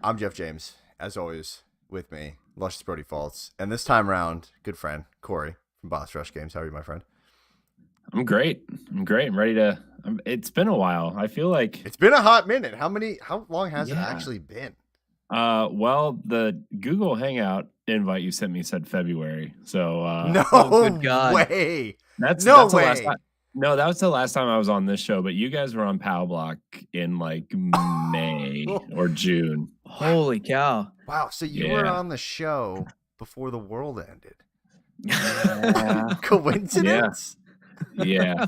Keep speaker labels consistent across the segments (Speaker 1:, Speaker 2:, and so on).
Speaker 1: I'm Jeff James, as always, with me, Luscious Brody Faults, and this time around, good friend Corey from Boss Rush Games. How are you, my friend?
Speaker 2: I'm great. I'm ready to. It's been a while. I feel like
Speaker 1: it's been a hot minute. How long has it actually been?
Speaker 2: Well, the Google Hangout invite you sent me said February. So
Speaker 1: no
Speaker 3: good God.
Speaker 1: way.
Speaker 2: That's
Speaker 1: way.
Speaker 2: The last time. No, that was the last time I was on this show. But you guys were on Pow Block in like May or June.
Speaker 3: Holy cow!
Speaker 1: Wow. So you were on the show before the world ended. Coincidence?
Speaker 2: Yeah.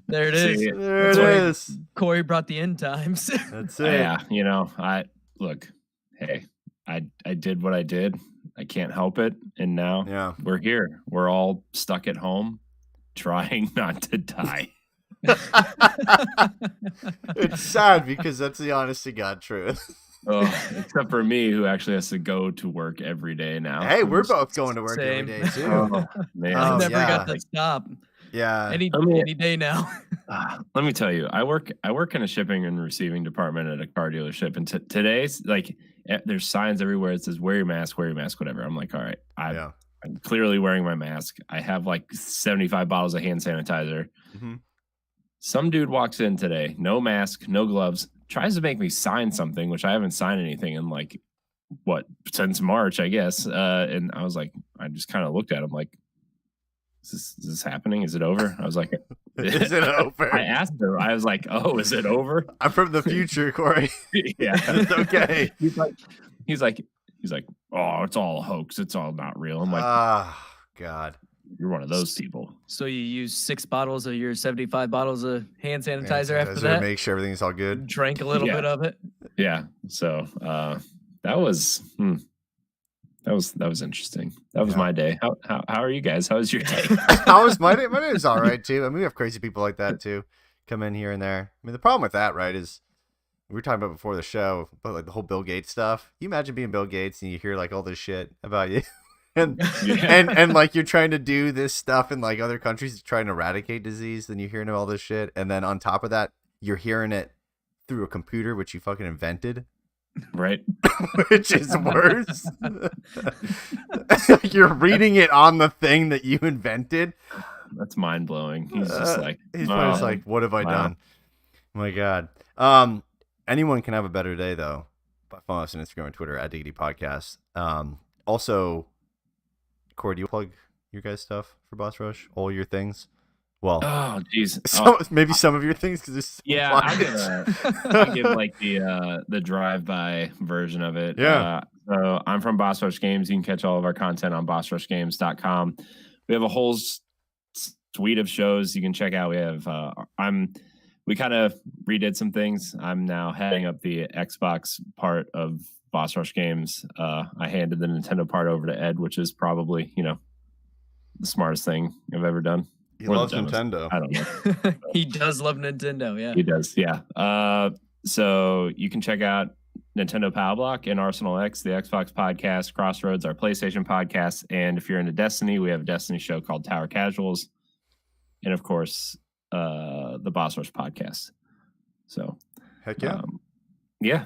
Speaker 3: There it is.
Speaker 1: There it is.
Speaker 3: Corey brought the end times.
Speaker 1: That's it.
Speaker 2: Yeah. Hey, I did what I did. I can't help it. And now we're here. We're all stuck at home trying not to die.
Speaker 1: It's sad because that's the honest to God truth.
Speaker 2: Except for me, who actually has to go to work every day now.
Speaker 1: Hey, we're both going to work every day too.
Speaker 2: Man.
Speaker 3: I never got to stop.
Speaker 1: Yeah,
Speaker 3: any day now.
Speaker 2: Let me tell you, I work in a shipping and receiving department at a car dealership, and today's like there's signs everywhere that says wear your mask, whatever. I'm like, all right, I'm clearly wearing my mask. I have like 75 bottles of hand sanitizer. Mm-hmm. Some dude walks in today, no mask, no gloves, tries to make me sign something, which I haven't signed anything in like since March, I guess. And I was like, I just kind of looked at him like, is this happening? Is it over? I was like,
Speaker 1: is it over?
Speaker 2: I asked her. I was like, oh, is it over?
Speaker 1: I'm from the future, Corey.
Speaker 2: Yeah.
Speaker 1: It's okay.
Speaker 2: He's like, oh, it's all a hoax. It's all not real. I'm like,
Speaker 1: God.
Speaker 2: You're one of those people.
Speaker 3: So you use 6 bottles of your 75 bottles of hand sanitizer after that?
Speaker 1: To make sure everything's all good.
Speaker 3: Drank a little bit of it.
Speaker 2: Yeah. So that was interesting. That was my day. How are you guys? How was your day?
Speaker 1: How was my day? My day was all right too. I mean, we have crazy people like that too, come in here and there. I mean, the problem with that, right, is we were talking about before the show, but like the whole Bill Gates stuff. You imagine being Bill Gates and you hear like all this shit about you, and like you're trying to do this stuff in like other countries trying to eradicate disease. Then you're hearing all this shit, and then on top of that, you're hearing it through a computer which you fucking invented.
Speaker 2: Right.
Speaker 1: Which is worse. You're reading it on the thing that you invented.
Speaker 2: That's mind blowing. He's just like,
Speaker 1: just like, what have I done? Oh my God. Anyone can have a better day though. Follow us on Instagram and Twitter at Diggity Podcast. Also, Corey, do you plug your guys' stuff for Boss Rush? All your things? Well,
Speaker 2: oh geez,
Speaker 1: maybe some of your things because
Speaker 2: I give like the drive-by version of it.
Speaker 1: Yeah.
Speaker 2: So I'm from Boss Rush Games. You can catch all of our content on bossrushgames.com. We have a whole suite of shows you can check out. We have we kind of redid some things. I'm now heading up the Xbox part of Boss Rush Games. I handed the Nintendo part over to Ed, which is probably the smartest thing I've ever done.
Speaker 1: He loves Nintendo.
Speaker 2: I don't know.
Speaker 3: He does love Nintendo, yeah.
Speaker 2: He does, yeah. So you can check out Nintendo Pow Block and Arsenal X, the Xbox podcast, Crossroads, our PlayStation podcast. And if you're into Destiny, we have a Destiny show called Tower Casuals. And of course, the Boss Rush podcast. So,
Speaker 1: heck yeah.
Speaker 2: Yeah.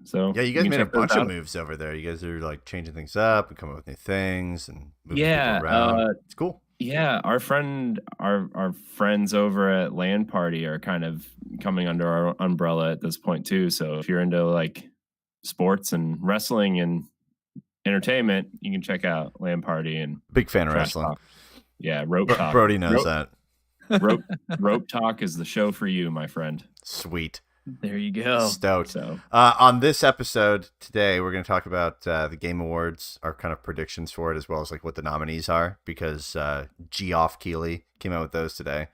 Speaker 2: So
Speaker 1: yeah, you guys made a bunch of moves over there. You guys are like changing things up and coming up with new things and moving people around. It's cool.
Speaker 2: Yeah, our friends over at LAN Party are kind of coming under our umbrella at this point too. So if you're into like sports and wrestling and entertainment, you can check out LAN Party and
Speaker 1: big fan of wrestling.
Speaker 2: Talk. Yeah, Rope Talk.
Speaker 1: Brody knows that.
Speaker 2: Rope Talk is the show for you, my friend.
Speaker 1: Sweet.
Speaker 3: There you go.
Speaker 1: Stoked.
Speaker 2: So,
Speaker 1: on this episode today, we're going to talk about the Game Awards, our kind of predictions for it, as well as like what the nominees are, because Geoff Keighley came out with those today.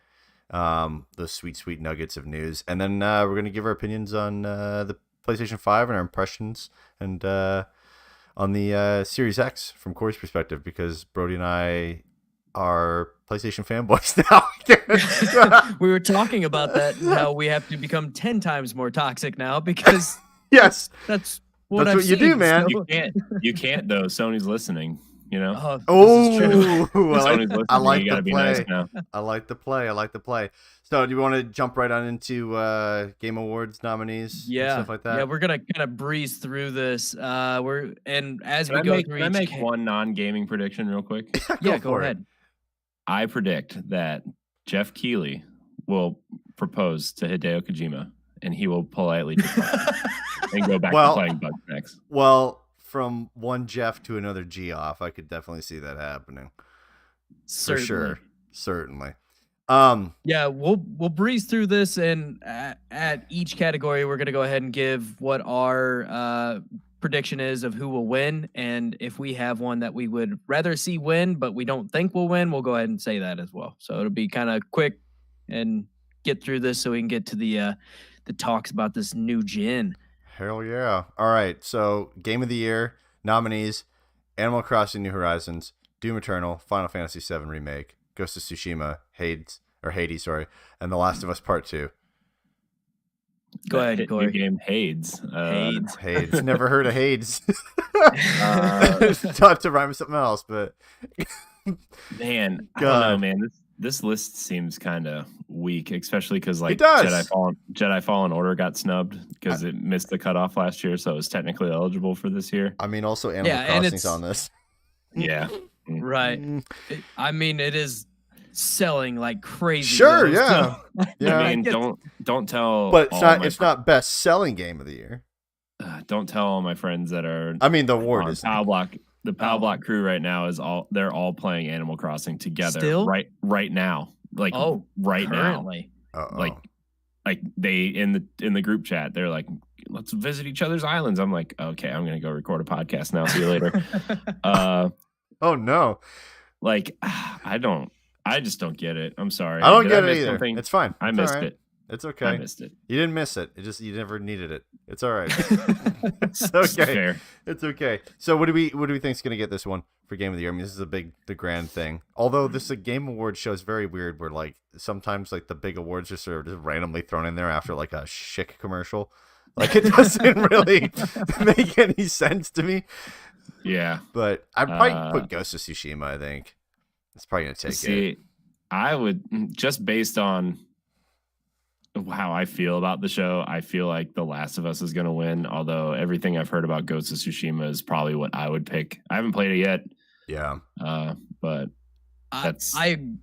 Speaker 1: Those sweet nuggets of news. And then we're going to give our opinions on the PlayStation 5 and our impressions, and on the Series X from Corey's perspective, because Brody and I are PlayStation fanboys now.
Speaker 3: We were talking about that, how we have to become 10 times more toxic now because
Speaker 1: yes,
Speaker 3: that's what
Speaker 1: you do, man.
Speaker 2: You can't though. Sony's listening. You know.
Speaker 3: Oh, this is true.
Speaker 1: I like
Speaker 2: you gotta
Speaker 1: the
Speaker 2: be
Speaker 1: play.
Speaker 2: nice now.
Speaker 1: I like the play. So, do you want to jump right on into Game Awards nominees and stuff like that?
Speaker 3: Yeah, we're gonna kind of breeze through this. Can
Speaker 2: I make one non-gaming prediction real quick?
Speaker 3: Yeah, go ahead.
Speaker 2: I predict that Jeff Keighley will propose to Hideo Kojima, and he will politely decline and go back to playing Bugsnax.
Speaker 1: Well, from one Jeff to another Geoff, I could definitely see that happening.
Speaker 3: Certainly.
Speaker 1: For sure, certainly.
Speaker 3: Yeah, we'll breeze through this, and at each category, we're gonna go ahead and give what our prediction is of who will win, and if we have one that we would rather see win, but we don't think will win, we'll go ahead and say that as well. So it'll be kind of quick and get through this, so we can get to the talks about this new gen.
Speaker 1: Hell yeah! All right, so Game of the Year nominees: Animal Crossing: New Horizons, Doom Eternal, Final Fantasy VII Remake, Ghost of Tsushima, Hades, and The Last of Us Part 2.
Speaker 3: Go ahead, Corey.
Speaker 2: New game Hades.
Speaker 1: Hades. Never heard of Hades. Thought to rhyme with something else, but
Speaker 2: man, I don't know, man. This list seems kind of weak, especially because like Jedi Fallen Order got snubbed because it missed the cutoff last year, so it was technically eligible for this year.
Speaker 1: I mean, also Animal Crossing's on this.
Speaker 2: Yeah,
Speaker 3: right. I mean, it is selling like crazy.
Speaker 1: Sure, yeah.
Speaker 2: Yeah. I mean, don't tell.
Speaker 1: But it's not best selling game of the year.
Speaker 2: Don't tell all my friends that are.
Speaker 1: I mean, the award is
Speaker 2: PAL Block. The PAL Block crew right now they're all playing Animal Crossing together.
Speaker 3: Still?
Speaker 2: right now. Like right
Speaker 3: currently.
Speaker 2: now. Like they in the group chat, they're like, let's visit each other's islands. I'm like, okay, I'm gonna go record a podcast now. See you later.
Speaker 1: Oh no.
Speaker 2: Like I just don't get it. I'm sorry.
Speaker 1: I don't get it either. It's fine.
Speaker 2: I missed it.
Speaker 1: It's okay.
Speaker 2: I missed it.
Speaker 1: You didn't miss it. You never needed it. It's all right. It's okay.
Speaker 2: Fair.
Speaker 1: It's okay. So what do we think is going to get this one for Game of the Year? I mean, this is the grand thing. Although this Game Award show is very weird, where like sometimes like the big awards are sort of just randomly thrown in there after like a Schick commercial. Like it doesn't really make any sense to me.
Speaker 2: Yeah.
Speaker 1: But I'd probably put Ghost of Tsushima. I think it's probably going to take it.
Speaker 2: I would, just based on how I feel about the show, I feel like The Last of Us is going to win, although everything I've heard about Ghost of Tsushima is probably what I would pick. I haven't played it yet.
Speaker 1: Yeah.
Speaker 2: But that's...
Speaker 3: I'm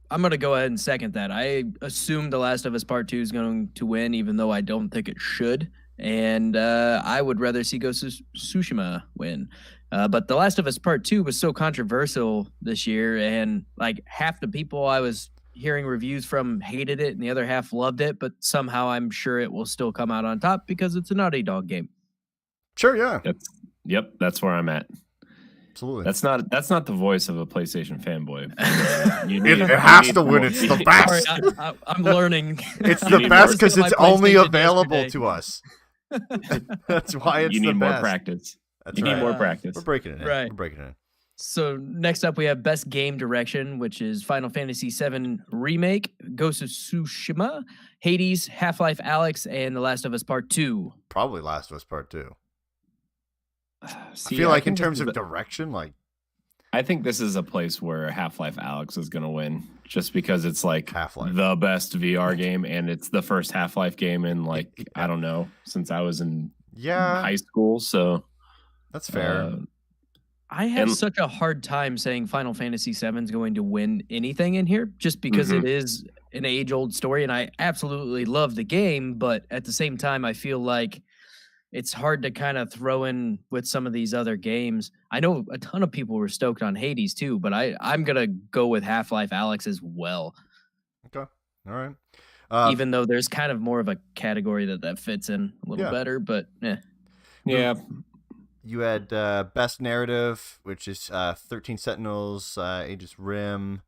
Speaker 3: going to go ahead and second that. I assume The Last of Us Part 2 is going to win, even though I don't think it should. And I would rather see Ghost of Tsushima win. But The Last of Us Part 2 was so controversial this year, and like half the people I was hearing reviews from hated it, and the other half loved it. But somehow I'm sure it will still come out on top because it's a Naughty Dog game.
Speaker 1: Sure, yeah.
Speaker 2: That's where I'm at.
Speaker 1: Absolutely.
Speaker 2: That's not the voice of a PlayStation fanboy.
Speaker 1: It has to win. It's the best.
Speaker 3: Sorry, I'm learning.
Speaker 1: It's the best because it's only available to us. That's why it's the best.
Speaker 2: You need more practice. You need more practice.
Speaker 1: We're breaking it in.
Speaker 3: Right.
Speaker 1: We're breaking it in.
Speaker 3: So next up, we have Best Game Direction, which is Final Fantasy VII Remake, Ghost of Tsushima, Hades, Half-Life Alyx, and The Last of Us Part 2.
Speaker 1: Probably Last of Us Part 2.
Speaker 2: See,
Speaker 1: I feel like in terms of direction, like...
Speaker 2: I think this is a place where Half-Life Alyx is going to win, just because it's like
Speaker 1: Half-Life.
Speaker 2: The best VR game, and it's the first Half-Life game in like, I don't know, since I was in high school, so...
Speaker 1: That's fair.
Speaker 3: I have such a hard time saying Final Fantasy VII is going to win anything in here, just because it is an age-old story, and I absolutely love the game, but at the same time, I feel like it's hard to kind of throw in with some of these other games. I know a ton of people were stoked on Hades too, but I'm going to go with Half-Life Alyx as well.
Speaker 1: Okay. All right.
Speaker 3: Even though there's kind of more of a category that fits in a little better, but
Speaker 2: yeah.
Speaker 1: You had Best Narrative, which is 13 Sentinels, Aegis Rim,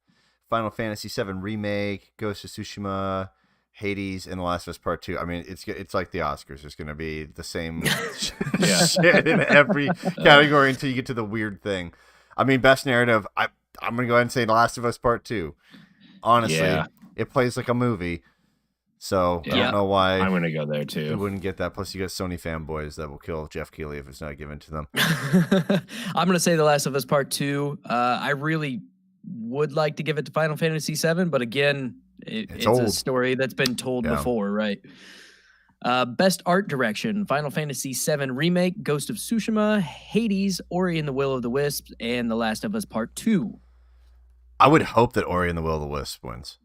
Speaker 1: Final Fantasy VII Remake, Ghost of Tsushima, Hades, and The Last of Us Part 2. I mean, it's like the Oscars. It's going to be the same shit in every category until you get to the weird thing. I mean, Best Narrative, I'm going to go ahead and say The Last of Us Part 2. Honestly, it plays like a movie. So I don't know why
Speaker 2: I'm gonna go there
Speaker 1: you
Speaker 2: too.
Speaker 1: wouldn't get that. Plus, you got Sony fanboys that will kill Jeff Keighley if it's not given to them.
Speaker 3: I'm gonna say The Last of Us Part 2. I really would like to give it to Final Fantasy VII, but again, it's a story that's been told before, right? Best art direction: Final Fantasy VII Remake, Ghost of Tsushima, Hades, Ori and the Will of the Wisps, and The Last of Us Part 2.
Speaker 1: I would hope that Ori and the Will of the Wisps wins.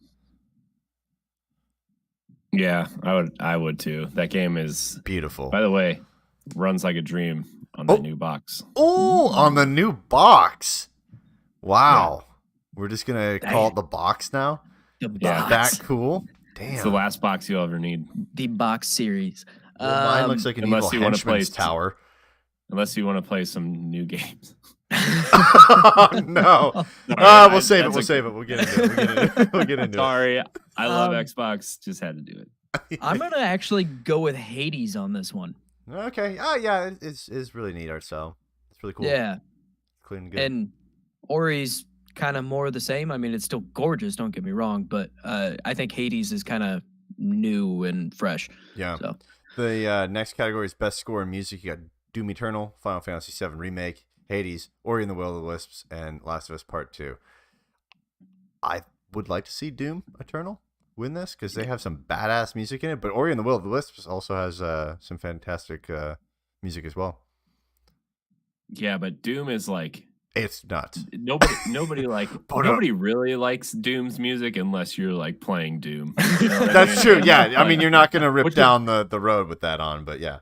Speaker 2: Yeah, I would too. That game is
Speaker 1: beautiful.
Speaker 2: By the way, runs like a dream on the new box.
Speaker 1: Oh, on the new box. Wow. Yeah. We're just going to call it the box now?
Speaker 3: The box.
Speaker 1: That cool? Damn.
Speaker 2: It's the last box you'll ever need.
Speaker 3: The box series.
Speaker 1: Well, mine looks like an evil henchman's tower.
Speaker 2: Unless you want to play some new games.
Speaker 1: No. We'll save it. We'll save it. We'll get into it. We'll get into
Speaker 2: Sorry. I love Xbox. Just had to do it.
Speaker 3: I'm going to actually go with Hades on this one.
Speaker 1: Okay. Oh, yeah. It's really neat art style. It's really cool.
Speaker 3: Yeah.
Speaker 1: Clean and good.
Speaker 3: And Ori's kind of more the same. I mean, it's still gorgeous, don't get me wrong, but I think Hades is kind of new and fresh.
Speaker 1: Yeah.
Speaker 3: So.
Speaker 1: The next category is best score in music. You got Doom Eternal, Final Fantasy VII Remake, Hades, Ori and the Will of the Wisps, and Last of Us Part 2. I would like to see Doom Eternal win this because they have some badass music in it, but Ori and the Will of the Wisps also has some fantastic music as well.
Speaker 2: Yeah, but Doom is like...
Speaker 1: It's nuts.
Speaker 2: Nobody really likes Doom's music unless you're like playing Doom. You know
Speaker 1: That's true. Yeah, I mean, you're not going to rip down the road with that on, but yeah.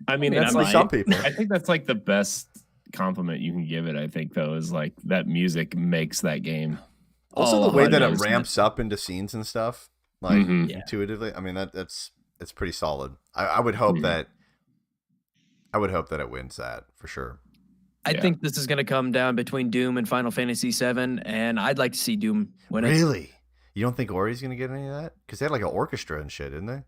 Speaker 2: I mean,
Speaker 1: that's like some people.
Speaker 2: I think that's like the best compliment you can give it. I think though is like that music makes that game.
Speaker 1: Also, the way that it ramps up into scenes and stuff, like intuitively. I mean, it's pretty solid. I would hope that. I would hope that it wins that for sure.
Speaker 3: I think this is going to come down between Doom and Final Fantasy VII, and I'd like to see Doom win it.
Speaker 1: Really? You don't think Ori's going to get any of that? Because they had like an orchestra and shit, didn't they?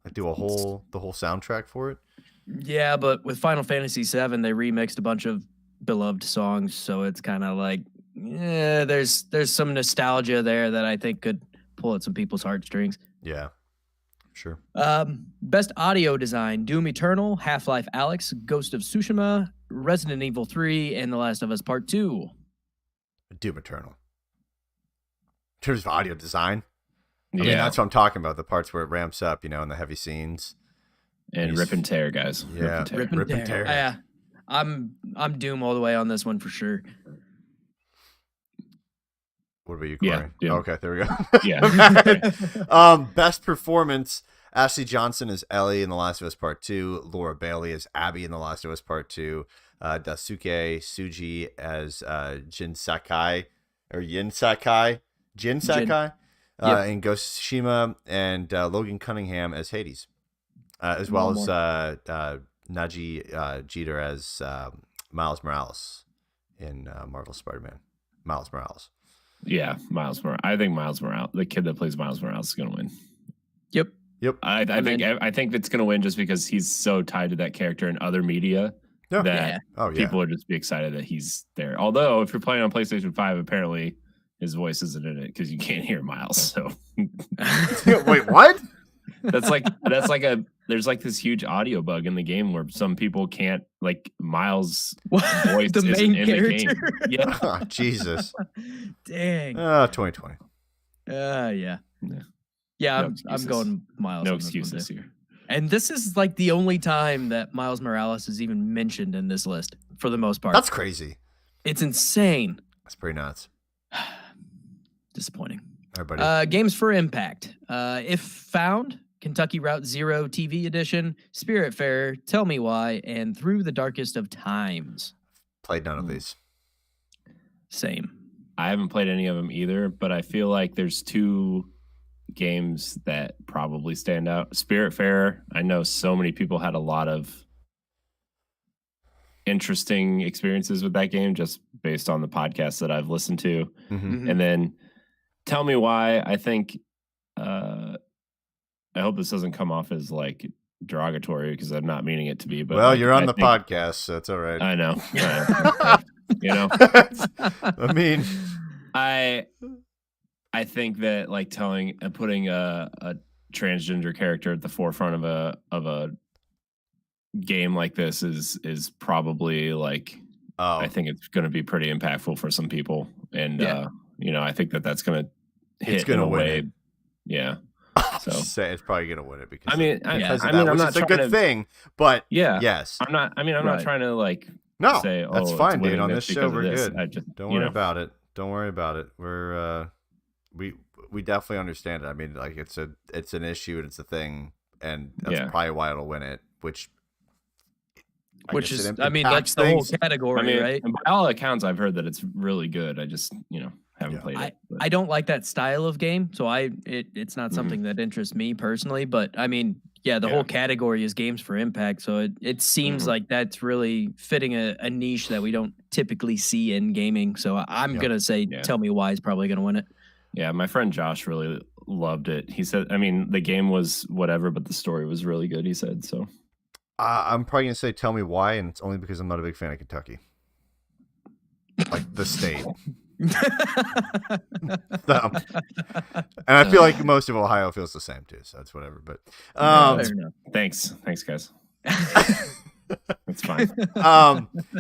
Speaker 1: Like do the whole soundtrack for it.
Speaker 3: Yeah, but with Final Fantasy VII, they remixed a bunch of beloved songs, so it's kind of like, there's some nostalgia there that I think could pull at some people's heartstrings.
Speaker 1: Yeah. Sure.
Speaker 3: Best audio design: Doom Eternal, Half-Life Alyx, Ghost of Tsushima, Resident Evil 3, and The Last of Us Part 2.
Speaker 1: Doom Eternal. In terms of audio design, I mean, that's what I'm talking about. The parts where it ramps up, and the heavy scenes.
Speaker 2: And rip and tear, guys.
Speaker 1: Yeah, rip and tear.
Speaker 3: Yeah, I'm Doom all the way on this one for sure.
Speaker 1: What about you, Corey?
Speaker 2: Yeah,
Speaker 1: okay, there we go.
Speaker 2: Yeah.
Speaker 1: Best performance: Ashley Johnson as Ellie in The Last of Us Part 2, Laura Bailey as Abby in The Last of Us Part 2, Daisuke Tsuji as Jin Sakai in Ghost of Tsushima, and Logan Cunningham as Hades, as well as Naji Jeter as Miles Morales in Marvel Spider-Man. Miles Morales.
Speaker 2: Yeah, Miles Morales. I think Miles Morales, the kid that plays Miles Morales, is going to win.
Speaker 3: Yep.
Speaker 2: I think it's going to win just because he's so tied to that character in other media that people would just be excited that he's there. Although, if you're playing on PlayStation 5, apparently his voice isn't in it because you can't hear Miles. So,
Speaker 1: wait, what?
Speaker 2: There's like this huge audio bug in the game where some people can't, like, Miles' voice
Speaker 3: the main
Speaker 2: in
Speaker 3: character.
Speaker 2: The game. Yeah.
Speaker 1: Oh, Jesus.
Speaker 3: Dang.
Speaker 1: 2020.
Speaker 3: Yeah, I'm going Miles.
Speaker 2: No excuses here.
Speaker 3: And this is like the only time that Miles Morales is even mentioned in this list for the most part.
Speaker 1: That's crazy.
Speaker 3: It's insane.
Speaker 1: That's pretty nuts.
Speaker 3: Disappointing.
Speaker 1: Everybody.
Speaker 3: Games for Impact. If Found, Kentucky Route Zero TV Edition, Spiritfarer, Tell Me Why, and Through the Darkest of Times.
Speaker 1: Played none of these.
Speaker 3: Same.
Speaker 2: I haven't played any of them either, but I feel like there's two games that probably stand out. Spiritfarer, I know so many people had a lot of interesting experiences with that game just based on the podcasts that I've listened to.
Speaker 1: Mm-hmm.
Speaker 2: And then Tell Me Why, I think I hope this doesn't come off as like derogatory because I'm not meaning it to be, but
Speaker 1: well, you're on the podcast, so it's all right.
Speaker 2: I know.
Speaker 1: I mean,
Speaker 2: I think that like putting a transgender character at the forefront of a game like this is probably like, I think it's going to be pretty impactful for some people, and I think that's going to hit in a way. Yeah. So
Speaker 1: say it's probably gonna win it because
Speaker 2: I'm not
Speaker 1: it's a good thing, but
Speaker 2: yes, I'm not trying to like say
Speaker 1: that's fine, dude. On this show, we're good. Don't worry about it. We're we definitely understand it. I mean, like it's an issue and it's a thing, and that's probably why it'll win it. Which
Speaker 3: is, that's the whole category, right?
Speaker 2: And by all accounts, I've heard that it's really good. I just haven't played it.
Speaker 3: I don't like that style of game, so it's not something that interests me personally. But I mean, the whole category is games for impact, so it seems like that's really fitting a niche that we don't typically see in gaming. So I'm gonna say, Tell Me Why is probably gonna win it.
Speaker 2: Yeah, my friend Josh really loved it. He said, the game was whatever, but the story was really good. He said so.
Speaker 1: I'm probably gonna say Tell Me Why, and it's only because I'm not a big fan of Kentucky, like the state. So, and I feel like most of Ohio feels the same too, so it's whatever. But
Speaker 2: thanks guys. It's fine.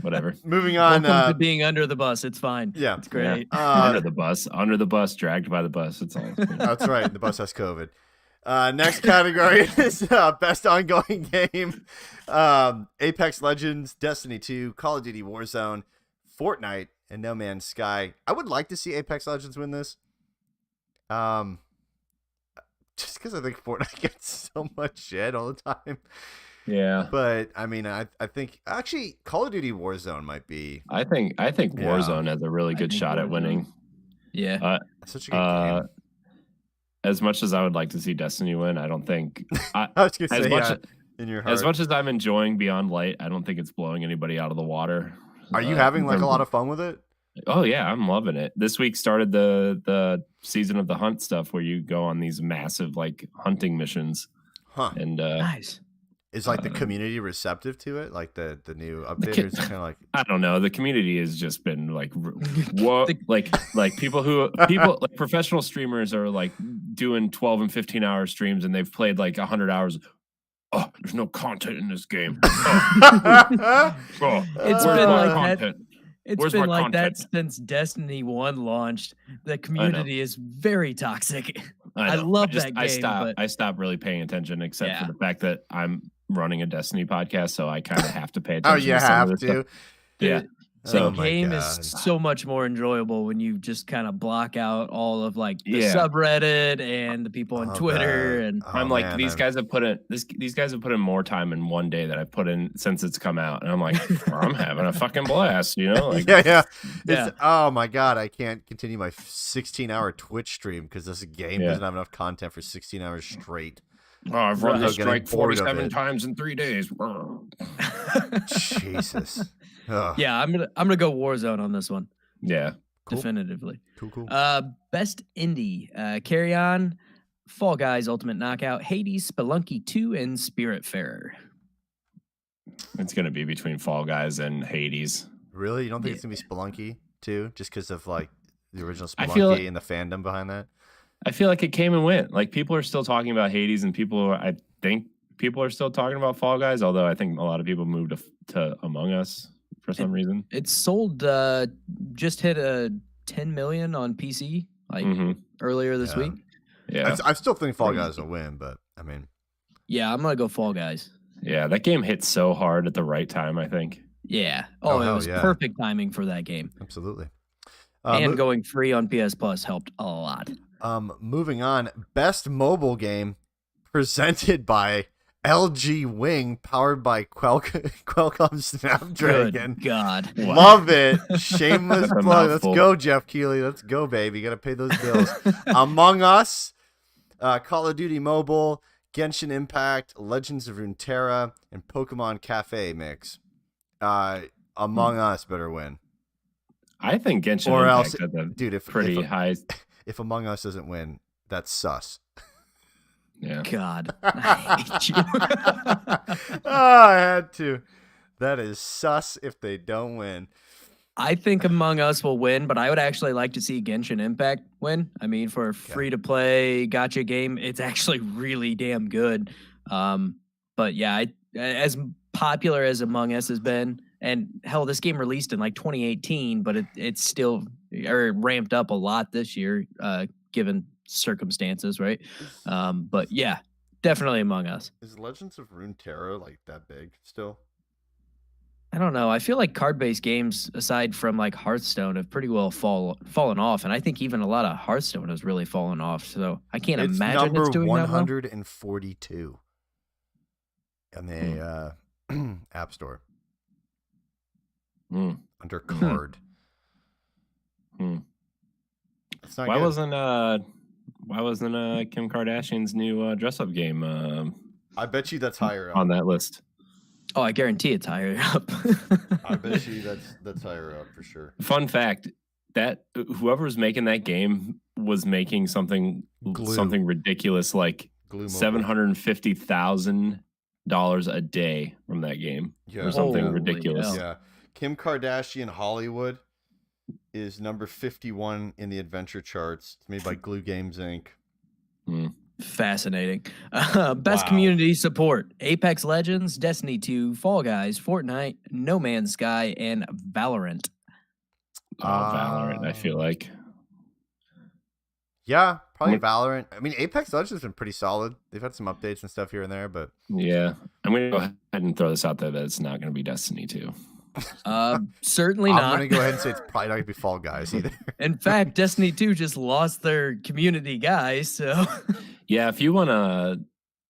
Speaker 2: Whatever.
Speaker 1: Moving on.
Speaker 3: Welcome to being under the bus. It's fine.
Speaker 1: Yeah,
Speaker 3: it's great.
Speaker 2: Under the bus, dragged by the bus. It's all.
Speaker 1: That's right. The bus has COVID. Next category is best ongoing game: Apex Legends, Destiny 2, Call of Duty Warzone, Fortnite, and No Man's Sky. I would like to see Apex Legends win this. Just because I think Fortnite gets so much shit all the time.
Speaker 2: Yeah.
Speaker 1: But I mean, I think actually Call of Duty Warzone might be.
Speaker 2: I think Warzone has a really good shot at winning.
Speaker 3: Yeah.
Speaker 1: Such a good game.
Speaker 2: As much as I would like to see Destiny win, I don't think.
Speaker 1: I was gonna say, in your heart.
Speaker 2: As much as I'm enjoying Beyond Light, I don't think it's blowing anybody out of the water.
Speaker 1: Are you having like a lot of fun with it?
Speaker 2: Oh yeah, I'm loving it. This week started the season of the hunt stuff where you go on these massive like hunting missions.
Speaker 1: Huh.
Speaker 2: And
Speaker 3: nice.
Speaker 1: Is like the community receptive to it? Like the new update, or is it kind of like
Speaker 2: I don't know. The community has just been like, what? like people like professional streamers are like doing 12 and 15 hour streams, and they've played like 100 hours. Oh, there's no content in this game.
Speaker 3: It's been like that. It's been like that since Destiny 1 launched. The community is very toxic. I love that game.
Speaker 2: I stopped really paying attention, except for the fact that I'm running a Destiny podcast, so I kind of have to pay attention.
Speaker 1: Oh, you have to?
Speaker 2: Yeah.
Speaker 3: So the game is so much more enjoyable when you just kind of block out all of like the subreddit and the people on Twitter. And
Speaker 2: I'm like, these guys have put in more time in one day that I've put in since it's come out, and I'm like, I'm having a fucking blast, Like,
Speaker 1: oh my god, I can't continue my 16-hour Twitch stream because this game doesn't have enough content for 16 hours straight.
Speaker 2: Oh, I've run this strike 47 times in 3 days.
Speaker 1: Jesus. Ugh.
Speaker 3: Yeah, I'm gonna go Warzone on this one.
Speaker 2: Yeah,
Speaker 1: cool.
Speaker 3: Definitively.
Speaker 1: Cool.
Speaker 3: Best indie: Carry On, Fall Guys, Ultimate Knockout, Hades, Spelunky 2, and Spiritfarer.
Speaker 2: It's gonna be between Fall Guys and Hades.
Speaker 1: Really? You don't think it's gonna be Spelunky 2 just because of like the original Spelunky and the fandom behind that?
Speaker 2: I feel like it came and went. Like people are still talking about Hades, and I think people are still talking about Fall Guys. Although I think a lot of people moved to Among Us for some reason.
Speaker 3: It sold, just hit a 10 million on PC earlier this week.
Speaker 2: Yeah,
Speaker 1: I still think Fall Guys will win, but I mean,
Speaker 3: yeah, I'm gonna go Fall Guys.
Speaker 2: Yeah, that game hit so hard at the right time, I think.
Speaker 3: Yeah. It was perfect timing for that game.
Speaker 1: Absolutely.
Speaker 3: And going free on PS Plus helped a lot.
Speaker 1: Moving on, best mobile game presented by LG Wing, powered by Qualcomm Snapdragon.
Speaker 3: Good God.
Speaker 1: Love it. Shameless plug. Let's go, Jeff Keighley. Let's go, baby. You got to pay those bills. Among Us, Call of Duty Mobile, Genshin Impact, Legends of Runeterra, and Pokemon Cafe Mix. Among Us better win.
Speaker 2: I think Genshin
Speaker 1: or
Speaker 2: Impact
Speaker 1: else, dude, if
Speaker 2: high.
Speaker 1: If Among Us doesn't win, that's sus.
Speaker 3: Yeah. God, I hate you.
Speaker 1: I had to. That is sus if they don't win.
Speaker 3: I think Among Us will win, but I would actually like to see Genshin Impact win. I mean, for a free-to-play gacha game, it's actually really damn good. But yeah, as popular as Among Us has been, and hell, this game released in like 2018, but it's still ramped up a lot this year, given circumstances, right? But yeah, definitely Among Us.
Speaker 1: Is Legends of Runeterra like that big still?
Speaker 3: I don't know. I feel like card-based games, aside from like Hearthstone, have pretty well fallen off, and I think even a lot of Hearthstone has really fallen off. So I can't imagine it's doing that well.
Speaker 1: 142 on the App Store under card.
Speaker 2: That's not good. Why wasn't Kim Kardashian's new dress-up game?
Speaker 1: I bet you that's higher up
Speaker 2: on that list.
Speaker 3: Oh, I guarantee it's higher up.
Speaker 1: I bet you that's higher up for sure.
Speaker 2: Fun fact: that whoever was making that game was making something ridiculous, like $750,000 a day from that game, or something ridiculous.
Speaker 1: Yeah, Kim Kardashian Hollywood is number 51 in the adventure charts. It's made by Glue Games Inc.
Speaker 3: Fascinating. Best community support: Apex Legends, Destiny 2, Fall Guys, Fortnite, No Man's Sky, and Valorant.
Speaker 2: Valorant, I feel like.
Speaker 1: Yeah, probably Valorant. I mean, Apex Legends has been pretty solid. They've had some updates and stuff here and there, but
Speaker 2: yeah, I'm going to go ahead and throw this out there that it's not going to be Destiny 2.
Speaker 3: Certainly not.
Speaker 1: I'm going to go ahead and say it's probably not going to be Fall Guys either.
Speaker 3: In fact, Destiny 2 just lost their community guys, so...
Speaker 2: Yeah, if you want to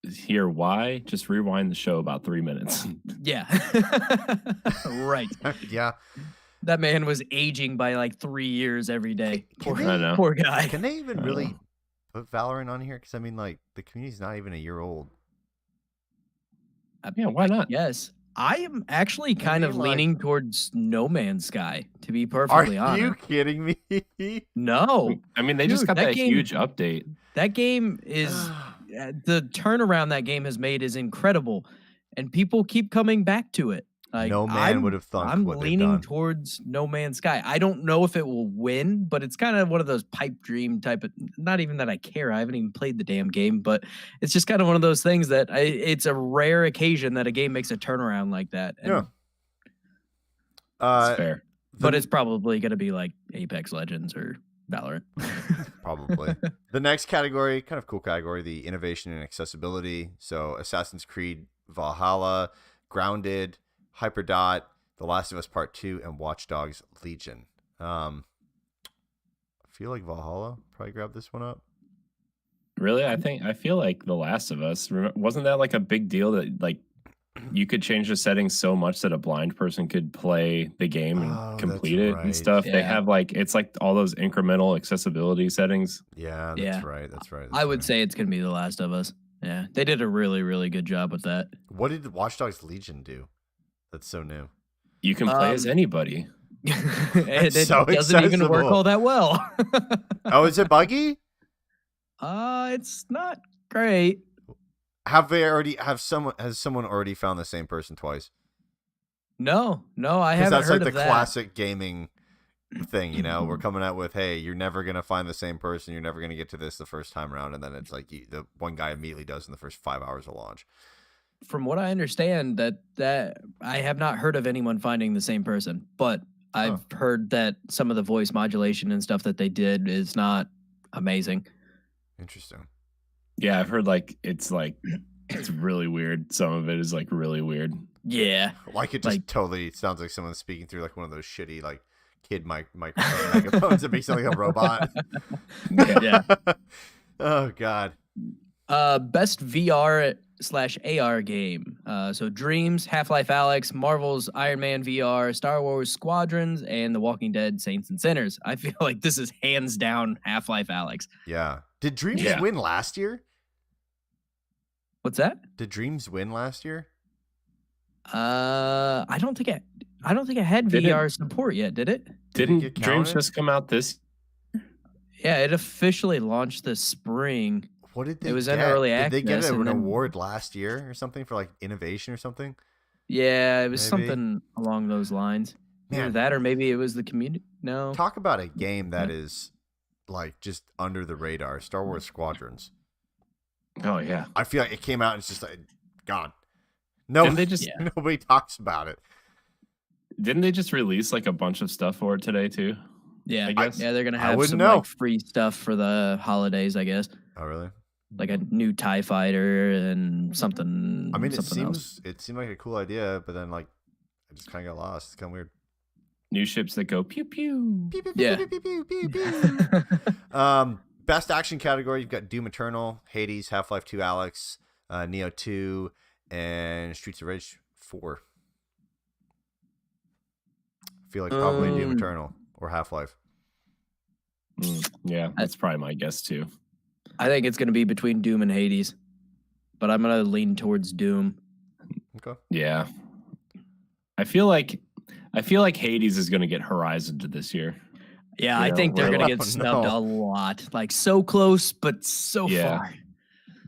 Speaker 2: hear why, just rewind the show about 3 minutes.
Speaker 3: Yeah. Right.
Speaker 1: Yeah.
Speaker 3: That man was aging by like 3 years every day.
Speaker 2: Poor
Speaker 3: guy.
Speaker 1: Can they even really put Valorant on here? Because, I mean, like, the community's not even a year old.
Speaker 2: Yeah, why not?
Speaker 3: Yes. I am actually kind of leaning towards No Man's Sky, to be perfectly honest.
Speaker 1: Are you kidding me?
Speaker 3: No.
Speaker 2: I mean, they just got that huge update.
Speaker 3: That game is the turnaround that game has made is incredible, and people keep coming back to it. Like,
Speaker 1: no man would have thought.
Speaker 3: I'm leaning towards No Man's Sky. I don't know if it will win, but it's kind of one of those pipe dream type of. Not even that I care. I haven't even played the damn game, but it's just kind of one of those things that it's a rare occasion that a game makes a turnaround like that. And
Speaker 1: yeah,
Speaker 2: it's fair.
Speaker 3: But it's probably going to be like Apex Legends or Valorant.
Speaker 1: Probably. The next category, kind of cool category, the innovation and accessibility. So Assassin's Creed Valhalla, Grounded, Hyperdot, The Last of Us Part 2, and Watch Dogs Legion. I feel like Valhalla probably grabbed this one up.
Speaker 2: Really? I feel like The Last of Us, wasn't that like a big deal that like you could change the settings so much that a blind person could play the game and complete it and stuff? Yeah. They have like, it's like all those incremental accessibility settings.
Speaker 1: Yeah, that's right.
Speaker 3: I would say it's going to be The Last of Us. Yeah, they did a really, really good job with that.
Speaker 1: What did Watch Dogs Legion do? That's so new.
Speaker 2: You can play as anybody.
Speaker 3: It doesn't even work all that well.
Speaker 1: Oh, is it buggy?
Speaker 3: It's not great.
Speaker 1: Has someone already found the same person twice?
Speaker 3: No, I haven't heard of that.
Speaker 1: That's like the classic gaming thing, you know. We're coming out with, hey, you're never gonna find the same person, you're never gonna get to this the first time around, and then it's like the one guy immediately does in the first 5 hours of launch.
Speaker 3: From what I understand, that I have not heard of anyone finding the same person, but I've heard that some of the voice modulation and stuff that they did is not amazing.
Speaker 1: Interesting.
Speaker 2: Yeah, I've heard it's really weird. Some of it is like really weird.
Speaker 3: Yeah,
Speaker 1: like it just totally sounds like someone's speaking through like one of those shitty like kid microphones that makes it like a robot.
Speaker 3: Yeah.
Speaker 1: Oh God.
Speaker 3: Best VR/AR game. So Dreams, Half-Life Alyx, Marvel's Iron Man VR, Star Wars Squadrons, and The Walking Dead Saints and Sinners. I feel like this is hands down Half-Life Alyx.
Speaker 1: Yeah. Did Dreams win last year?
Speaker 3: What's that?
Speaker 1: Did Dreams win last year?
Speaker 3: I don't think it had VR support yet, did it?
Speaker 2: Didn't Dreams just come out this?
Speaker 3: Yeah, it officially launched this spring.
Speaker 1: What did they
Speaker 3: It was in early access.
Speaker 1: Did they get an award last year or something for like innovation or something?
Speaker 3: Yeah, it was something along those lines. Either that or maybe it was the community. No.
Speaker 1: Talk about a game that is like just under the radar. Star Wars Squadrons.
Speaker 2: Oh yeah.
Speaker 1: I feel like it came out and it's just like gone. No, nobody talks about it.
Speaker 2: Didn't they just release like a bunch of stuff for it today too?
Speaker 3: Yeah,
Speaker 2: I guess.
Speaker 3: Yeah, they're gonna have some
Speaker 1: like
Speaker 3: free stuff for the holidays, I guess.
Speaker 1: Oh really?
Speaker 3: Like a new TIE fighter and something.
Speaker 1: I mean, it seemed like a cool idea, but then like I just kind of got lost. It's kind of weird.
Speaker 2: New ships that go pew pew.
Speaker 1: Pew, pew,
Speaker 3: Yeah.
Speaker 1: pew, pew, pew, pew, pew. Best action category, you've got Doom Eternal, Hades, Half-Life 2 Alex, Neo 2, and Streets of Rage 4. I feel like probably Doom Eternal or Half-Life.
Speaker 2: Yeah, that's probably my guess too.
Speaker 3: I think it's going to be between Doom and Hades, but I'm going to lean towards Doom.
Speaker 1: Okay.
Speaker 2: Yeah. I feel like Hades is going to get Horizon to this year.
Speaker 3: Yeah, I think they're going to get snubbed a lot. Like so close, but so far.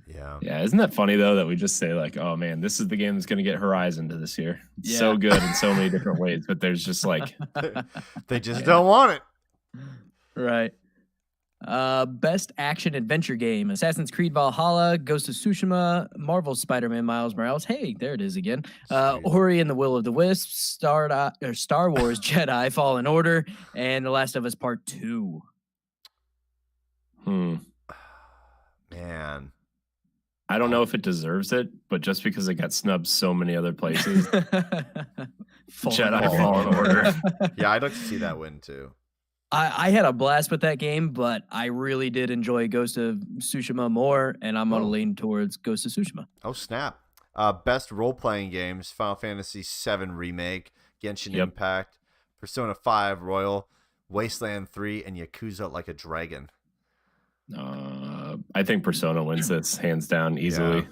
Speaker 1: Yeah.
Speaker 2: Yeah. Isn't that funny though that we just say like, oh man, this is the game that's going to get Horizon to this year. It's so good in so many different ways, but there's just like
Speaker 1: they just don't want it.
Speaker 3: Right. Best action adventure game: Assassin's Creed Valhalla, Ghost of Tsushima, Marvel's Spider-Man Miles Morales. Hey, there it is again. Ori and the Will of the Wisps, Star Wars Jedi Fallen Order, and The Last of Us Part 2.
Speaker 1: Man.
Speaker 2: I don't know if it deserves it, but just because it got snubbed so many other places. Jedi Fallen Order.
Speaker 1: Yeah, I'd like to see that win too.
Speaker 3: I had a blast with that game, but I really did enjoy Ghost of Tsushima more, and I'm going to lean towards Ghost of Tsushima.
Speaker 1: Oh, snap. Best role-playing games, Final Fantasy VII Remake, Genshin Impact, Persona 5 Royal, Wasteland 3, and Yakuza Like a Dragon.
Speaker 2: I think Persona wins this, hands down, easily.
Speaker 1: Yeah.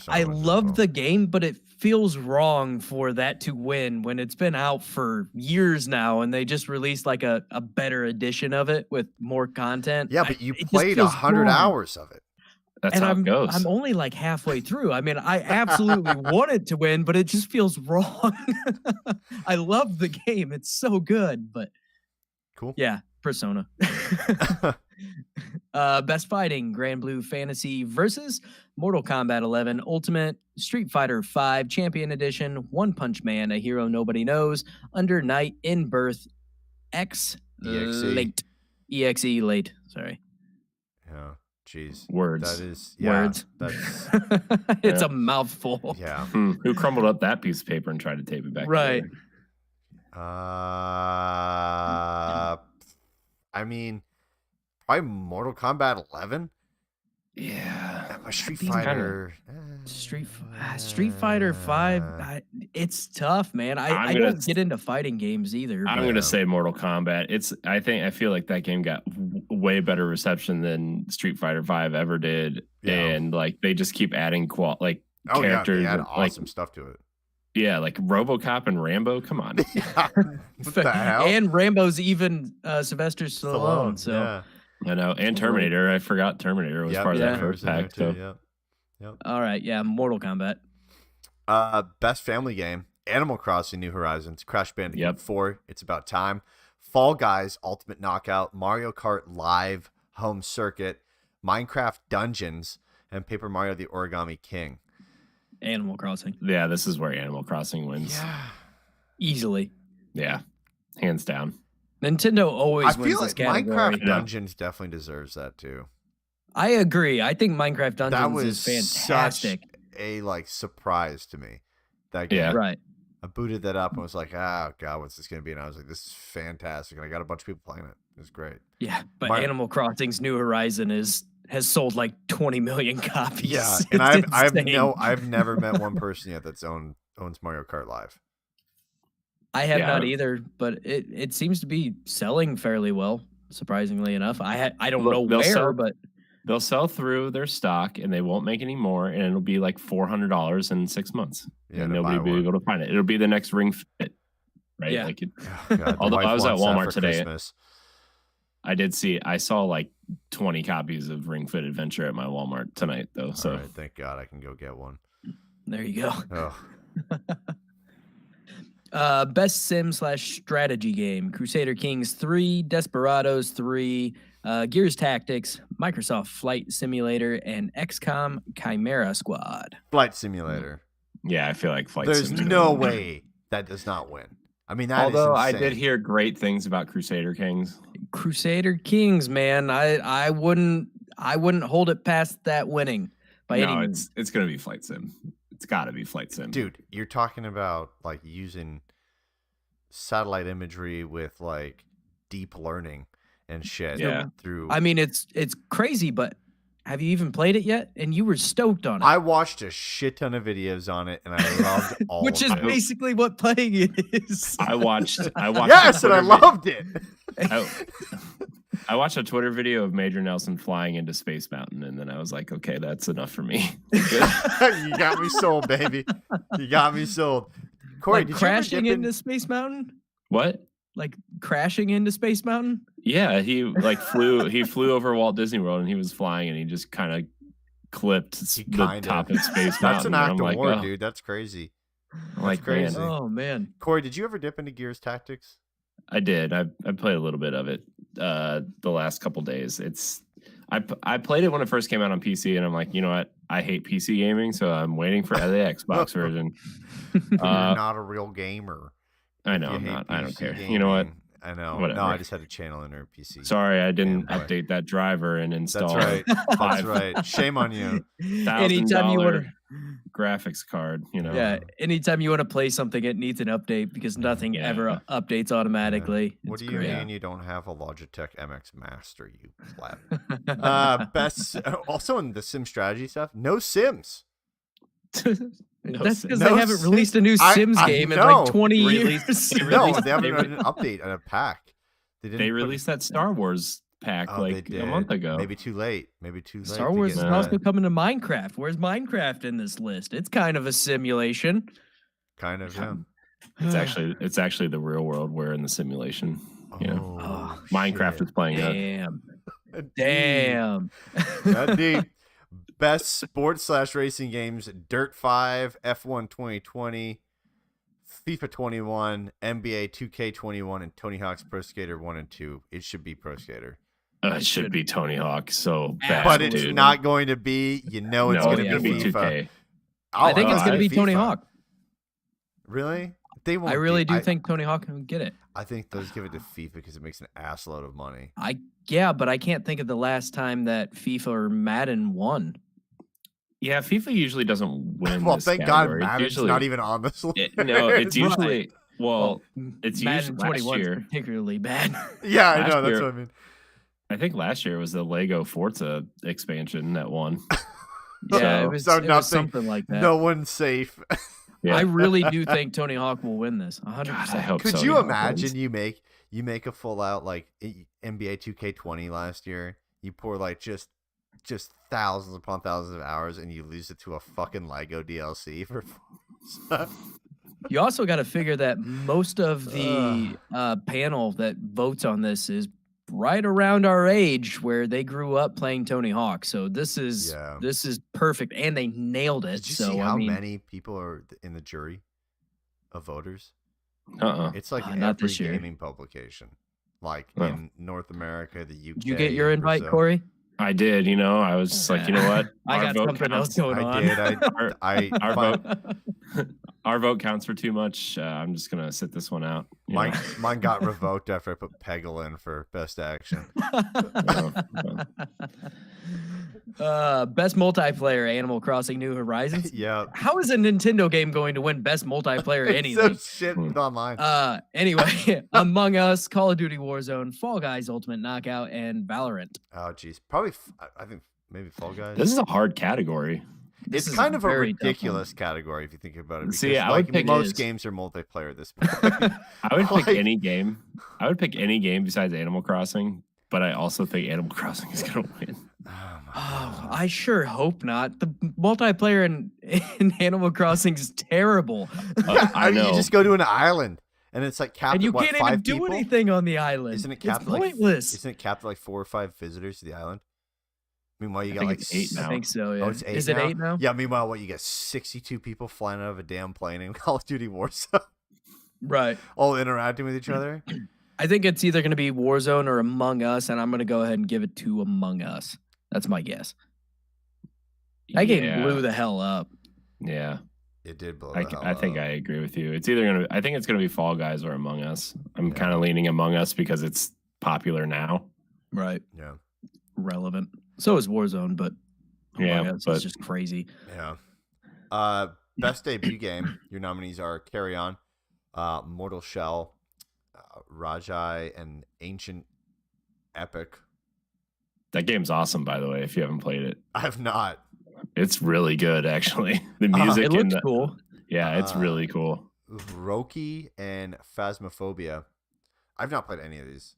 Speaker 3: I love the game, but it feels wrong for that to win when it's been out for years now and they just released like a better edition of it with more content.
Speaker 1: Yeah, but you played 100 hours of it.
Speaker 2: That's how it goes.
Speaker 3: I'm only like halfway through. I mean, I absolutely want it to win, but it just feels wrong. I love the game. It's so good, but
Speaker 1: cool.
Speaker 3: Yeah, Persona. Best Fighting, Grand Blue Fantasy versus Mortal Kombat 11 Ultimate, Street Fighter 5 Champion Edition, One Punch Man, A Hero Nobody Knows, Under Night, In Birth, X Late. EXE Late, sorry.
Speaker 1: Yeah, jeez.
Speaker 2: Words.
Speaker 1: That is,
Speaker 3: words.
Speaker 1: That's,
Speaker 3: it's a mouthful.
Speaker 1: Yeah.
Speaker 2: Who crumbled up that piece of paper and tried to tape it back
Speaker 3: right.
Speaker 2: together?
Speaker 1: I mean, probably Mortal Kombat 11.
Speaker 2: Yeah,
Speaker 1: Street Fighter.
Speaker 3: Street Fighter 5. It's tough, man. I don't get into fighting games either.
Speaker 2: I'm gonna say Mortal Kombat. I feel like that game got way better reception than Street Fighter 5 ever did, and like they just keep adding characters.
Speaker 1: Yeah, they add awesome stuff to it.
Speaker 2: Yeah, like RoboCop and Rambo. Come on.
Speaker 1: What the hell?
Speaker 3: And Rambo's even Sylvester Stallone. So.
Speaker 1: Yeah.
Speaker 2: I know, and Terminator. I forgot Terminator was part of that first pack.
Speaker 1: So.
Speaker 3: Yep. All right, Mortal Kombat.
Speaker 1: Best family game: Animal Crossing: New Horizons, Crash Bandicoot 4. It's About Time, Fall Guys: Ultimate Knockout, Mario Kart Live Home Circuit, Minecraft Dungeons, and Paper Mario: The Origami King.
Speaker 3: Animal Crossing.
Speaker 2: Yeah, this is where Animal Crossing wins.
Speaker 1: Yeah,
Speaker 3: easily.
Speaker 2: Yeah, hands down.
Speaker 3: Nintendo always wins this category.
Speaker 1: Minecraft Dungeons definitely deserves that too.
Speaker 3: I agree. I think Minecraft Dungeons is fantastic.
Speaker 1: Such a surprise to me. That game.
Speaker 2: Yeah,
Speaker 3: right.
Speaker 1: I booted that up and was like, oh god, what's this gonna be? And I was like, this is fantastic. And I got a bunch of people playing it. It was great.
Speaker 3: Yeah, but Animal Crossing's New Horizon has sold like 20 million copies.
Speaker 1: Yeah, and I've never met one person yet that's owns Mario Kart Live.
Speaker 3: I have not either, but it seems to be selling fairly well, surprisingly enough. I don't know where, but
Speaker 2: they'll sell through their stock and they won't make any more, and it'll be like $400 in 6 months.
Speaker 1: Yeah,
Speaker 2: and nobody will be able to find it. It'll be the next Ring Fit, right?
Speaker 3: Yeah.
Speaker 2: Like
Speaker 1: God,
Speaker 2: although I was at Walmart today,
Speaker 1: Christmas.
Speaker 2: I saw like 20 copies of Ring Fit Adventure at my Walmart tonight, though. So
Speaker 1: all right, thank God I can go get one.
Speaker 3: There you go.
Speaker 1: Oh.
Speaker 3: Best sim/strategy game: Crusader Kings 3, Desperados 3, Gears Tactics, Microsoft Flight Simulator, and XCOM Chimera Squad.
Speaker 1: Flight Simulator.
Speaker 2: Yeah, I feel like Flight
Speaker 1: There's
Speaker 2: Simulator.
Speaker 1: no way that does not win. I mean, that
Speaker 2: although
Speaker 1: is
Speaker 2: I
Speaker 1: insane.
Speaker 2: did hear great things about Crusader Kings.
Speaker 3: Crusader Kings, man, I wouldn't hold it past that winning. By any means.
Speaker 2: It's gonna be Flight Sim. It's got to be Flight Sim,
Speaker 1: dude. You're talking about like using satellite imagery with like deep learning and shit.
Speaker 2: Yeah.
Speaker 1: Through.
Speaker 3: I mean, it's crazy, but have you even played it yet? And you were stoked on it.
Speaker 1: I watched a shit ton of videos on it, and I loved all.
Speaker 3: Which is basically what playing it is.
Speaker 2: I watched.
Speaker 1: Yes, and I loved it.
Speaker 2: I watched a Twitter video of Major Nelson flying into Space Mountain, and then I was like, okay, that's enough for me.
Speaker 1: You got me sold, baby. You got me sold. Corey,
Speaker 3: like
Speaker 1: did
Speaker 3: crashing
Speaker 1: you
Speaker 3: into Space Mountain?
Speaker 2: What?
Speaker 3: Like crashing into Space Mountain?
Speaker 2: Yeah, he like flew. He flew over Walt Disney World, and he was flying, and he just kind of clipped the top of Space Mountain.
Speaker 1: That's an act of war,
Speaker 2: oh.
Speaker 1: dude. That's crazy.
Speaker 2: I'm like,
Speaker 1: crazy.
Speaker 2: Man.
Speaker 3: Oh man,
Speaker 1: Corey, did you ever dip into Gears Tactics?
Speaker 2: I did. I played a little bit of it the last couple days. I played it when it first came out on PC, and I'm like, you know what? I hate PC gaming, so I'm waiting for the Xbox version.
Speaker 1: You're not a real gamer.
Speaker 2: I know I'm not. I don't care. Gaming. You know what?
Speaker 1: I know.
Speaker 2: Whatever.
Speaker 1: No, I just had a channel in her PC.
Speaker 2: Sorry, I didn't update that driver and install.
Speaker 1: That's right. That's right. Shame on you.
Speaker 3: Anytime you want
Speaker 2: graphics card, you know.
Speaker 3: Yeah. Anytime you want to play something, it needs an update because nothing ever updates automatically.
Speaker 1: What do you mean you don't have a Logitech MX Master? You flap. Best. Also in the Sim strategy stuff, no Sims.
Speaker 3: That's because they haven't released a new Sims game in like 20 years.
Speaker 1: No, they haven't had an update and a pack.
Speaker 2: They released that Star Wars pack like a month ago.
Speaker 1: Maybe too late.
Speaker 3: Star Wars is also coming to Minecraft. Where's Minecraft in this list? It's kind of a simulation.
Speaker 1: Kind of, yeah.
Speaker 2: It's actually the real world. We're in the simulation. You know, Minecraft is playing
Speaker 3: out. Damn.
Speaker 1: That deep. Best sports/racing games: Dirt 5, F1 2020, FIFA 21, NBA 2K21, and Tony Hawk's Pro Skater 1 and 2. It should be Pro Skater.
Speaker 2: It should be Tony Hawk so bad.
Speaker 1: But it's not going to be. You know it's going to be FIFA.
Speaker 2: 2K.
Speaker 3: I think it's going to be Tony Hawk.
Speaker 1: Really? They won't.
Speaker 3: I really do think Tony Hawk can get it.
Speaker 1: I think they'll just give it to FIFA because it makes an assload of money.
Speaker 3: Yeah, but I can't think of the last time that FIFA or Madden won.
Speaker 2: Yeah, FIFA usually doesn't win.
Speaker 1: Well,
Speaker 2: this
Speaker 1: thank
Speaker 2: category.
Speaker 1: God Madden's not even on this list.
Speaker 2: It's usually it's
Speaker 3: Madden
Speaker 2: usually
Speaker 3: 21
Speaker 2: year.
Speaker 3: Particularly bad.
Speaker 1: Yeah, I know. That's what I mean.
Speaker 2: I think last year was the Lego Forza expansion that won.
Speaker 3: Yeah, it was something like that.
Speaker 1: No one's safe.
Speaker 3: Yeah. I really do think Tony Hawk will win this. 100%.
Speaker 2: I hope
Speaker 1: Could you imagine you make a full out like NBA 2K20 last year? You pour like just thousands upon thousands of hours and you lose it to a fucking Lego DLC for stuff.
Speaker 3: You also got to figure that most of the panel that votes on this is right around our age where they grew up playing Tony Hawk. So this is perfect, and they nailed it.
Speaker 1: Did you see how many people are in the jury of voters? It's like every gaming publication, like in North America, the UK.
Speaker 3: Did you get your invite,
Speaker 1: Brazil.
Speaker 3: Corey?
Speaker 2: I did. You know, I was like, you know what?
Speaker 3: I got something else going
Speaker 1: on.
Speaker 2: Our vote counts for too much. I'm just gonna sit this one out.
Speaker 1: Mine got revoked after I put Peggle in for best action.
Speaker 3: Best multiplayer: Animal Crossing: New Horizons.
Speaker 1: Yeah.
Speaker 3: How is a Nintendo game going to win best multiplayer? Anything?
Speaker 1: So shit online.
Speaker 3: Anyway, Among Us, Call of Duty Warzone, Fall Guys Ultimate Knockout, and Valorant.
Speaker 1: Oh geez, probably. I think maybe Fall Guys.
Speaker 2: This is a hard category.
Speaker 1: It's kind of a ridiculous category if you think about it. Because,
Speaker 2: see, I would pick
Speaker 1: most games are multiplayer at this point.
Speaker 2: I would pick any game. I would pick any game besides Animal Crossing, but I also think Animal Crossing is going to win.
Speaker 3: Oh, I sure hope not. The multiplayer in Animal Crossing is terrible.
Speaker 1: I mean, you just go to an island and it's like capped.
Speaker 3: And you can't even do
Speaker 1: people?
Speaker 3: anything on the island.
Speaker 1: Isn't it capped?
Speaker 3: It's pointless.
Speaker 1: Isn't it capped like 4 or 5 visitors to the island? Meanwhile, you got
Speaker 2: like
Speaker 1: like
Speaker 2: 8 now.
Speaker 3: I think so. Yeah.
Speaker 1: Oh, it's 8
Speaker 3: Is
Speaker 1: now?
Speaker 3: it 8 now?
Speaker 1: Yeah. Meanwhile, you got 62 people flying out of a damn plane in Call of Duty Warzone.
Speaker 3: Right.
Speaker 1: all interacting with each other.
Speaker 3: I think it's either going to be Warzone or Among Us, and I'm going to go ahead and give it to Among Us. That's my guess. That game blew the hell up.
Speaker 2: Yeah.
Speaker 1: It did blow.
Speaker 2: I think I agree with you. It's either gonna. I think it's gonna be Fall Guys or Among Us. I'm kind of leaning Among Us because it's popular now.
Speaker 3: Right.
Speaker 1: Yeah.
Speaker 3: Relevant. So is Warzone, but Among Us is just crazy.
Speaker 1: Yeah. Best debut game. Your nominees are Carry On, Mortal Shell, Rajai, and Ancient Epic.
Speaker 2: That game's awesome, by the way. If you haven't played it,
Speaker 1: I have not.
Speaker 2: It's really good, actually. The music
Speaker 3: it looks cool.
Speaker 2: Yeah, it's really cool.
Speaker 1: Roki and Phasmophobia. I've not played any of these.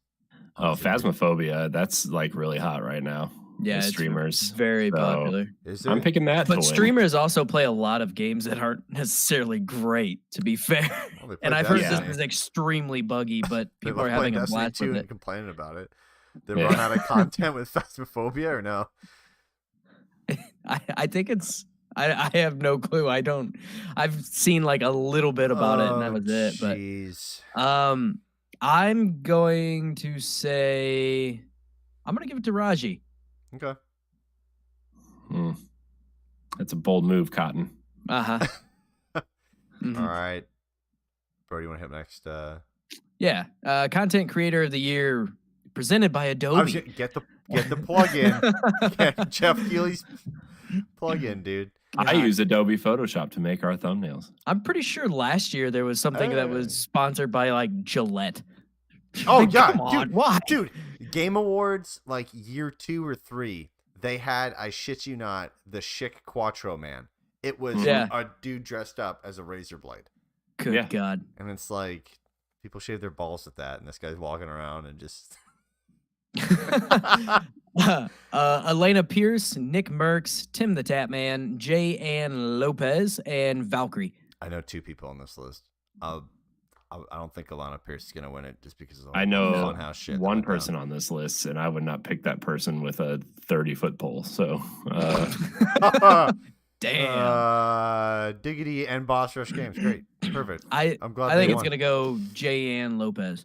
Speaker 2: Oh, Phasmophobia. That's like really hot right now.
Speaker 3: Yeah,
Speaker 2: streamers.
Speaker 3: Very popular.
Speaker 2: I'm picking that.
Speaker 3: But streamers also play a lot of games that aren't necessarily great, to be fair. And I've heard this is extremely buggy, but people are having a blast with it.
Speaker 1: And complaining about it. They run out of content with Phasmophobia or no?
Speaker 3: I think it's I have no clue. I've seen like a little bit about it and that was it. But I'm going to say I'm gonna give it to Raji.
Speaker 1: Okay.
Speaker 2: That's a bold move, Cotton.
Speaker 3: Uh-huh.
Speaker 1: All right. Bro, you want to hit next?
Speaker 3: Yeah. Content Creator of the Year presented by Adobe.
Speaker 1: Get the plug-in. Get Jeff Keighley's plug-in, dude.
Speaker 2: I use Adobe Photoshop to make our thumbnails.
Speaker 3: I'm pretty sure last year there was something that was sponsored by like Gillette.
Speaker 1: Oh yeah,
Speaker 3: come on,
Speaker 1: dude,
Speaker 3: why?
Speaker 1: Dude, Game Awards like year 2 or 3, they had, I shit you not, the Chic Quattro Man. It was a dude dressed up as a razor blade.
Speaker 3: Good God.
Speaker 1: And it's like people shave their balls at that, and this guy's walking around and just
Speaker 3: Elena Pierce, Nick Merckx, Tim the Tapman, J. Ann Lopez, and Valkyrie.
Speaker 1: I know 2 people on this list. I don't think Alana Pierce is gonna win it just because of
Speaker 2: I know
Speaker 1: funhouse shit.
Speaker 2: One person on this list, and I would not pick that person with a 30-foot pole. So,
Speaker 3: damn.
Speaker 1: Diggity and Boss Rush Games, great, perfect. I'm glad.
Speaker 3: I think it's gonna go J. Ann Lopez.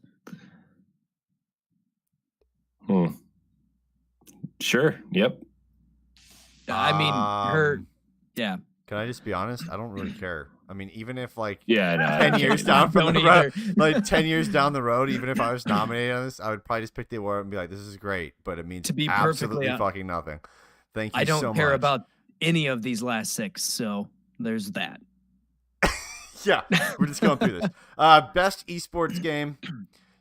Speaker 2: Sure. Yep.
Speaker 3: I mean, her. Yeah.
Speaker 1: Can I just be honest? I don't really care. I mean, even if like
Speaker 2: 10
Speaker 1: years down from the road, like 10 years down the road, even if I was nominated on this, I would probably just pick the award and be like, "This is great," but it means to be absolutely fucking nothing. Thank you.
Speaker 3: I don't
Speaker 1: so
Speaker 3: care
Speaker 1: much.
Speaker 3: about any of these last 6, so there's that.
Speaker 1: Yeah, we're just going through this. Best esports game.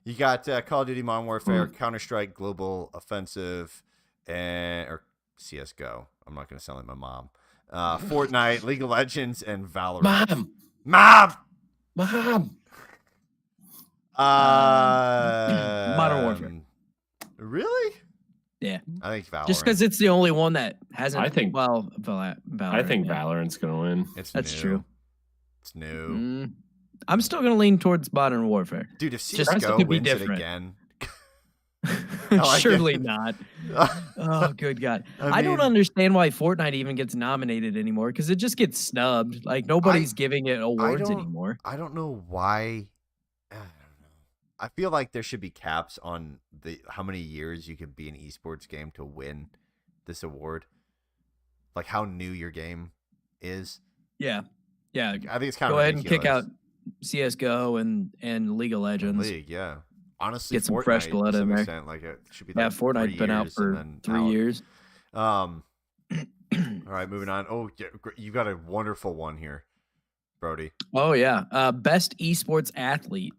Speaker 1: You got Call of Duty Modern Warfare, Counter-Strike Global Offensive, or CS:GO. I'm not going to sound like my mom. Fortnite, League of Legends, and Valorant. Mom.
Speaker 3: Modern Warfare.
Speaker 1: Really?
Speaker 3: Yeah.
Speaker 1: I think Valorant.
Speaker 3: Just because it's the only one that hasn't.
Speaker 2: I think.
Speaker 3: Valorant.
Speaker 2: I think Valorant's gonna win.
Speaker 3: That's true.
Speaker 1: It's new.
Speaker 3: I'm still gonna lean towards Modern Warfare.
Speaker 1: Dude, if CS:GO wins it again.
Speaker 3: Surely not. Oh, good God. I don't understand why Fortnite even gets nominated anymore because it just gets snubbed. Like, nobody's giving it awards anymore.
Speaker 1: I don't know why. I don't know. I feel like there should be caps on how many years you can be an esports game to win this award. Like, how new your game is.
Speaker 3: Yeah. Yeah.
Speaker 1: I think it's kind of
Speaker 3: Go ahead and kick out CS:GO and League of Legends.
Speaker 1: League, yeah. Honestly,
Speaker 3: get some fresh blood in there.
Speaker 1: Like it should be. Like
Speaker 3: Fortnite's been out for 3 years.
Speaker 1: All right, moving on. Oh, yeah, you got a wonderful one here, Brody.
Speaker 3: Oh yeah, best esports athlete.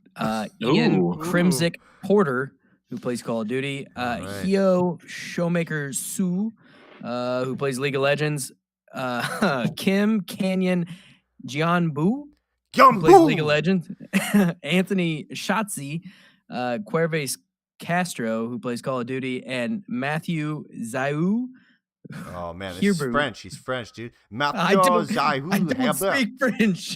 Speaker 3: Ian Crimsick Porter, who plays Call of Duty. Hio Showmaker Su, who plays League of Legends. Kim Canyon Jianbu, who plays League of Legends. Anthony Shotzi. Cuerves Castro, who plays Call of Duty, and Matthew Zaiu.
Speaker 1: Oh man, this is French. He's French, dude. Matthew Zaiu.
Speaker 3: I don't speak French.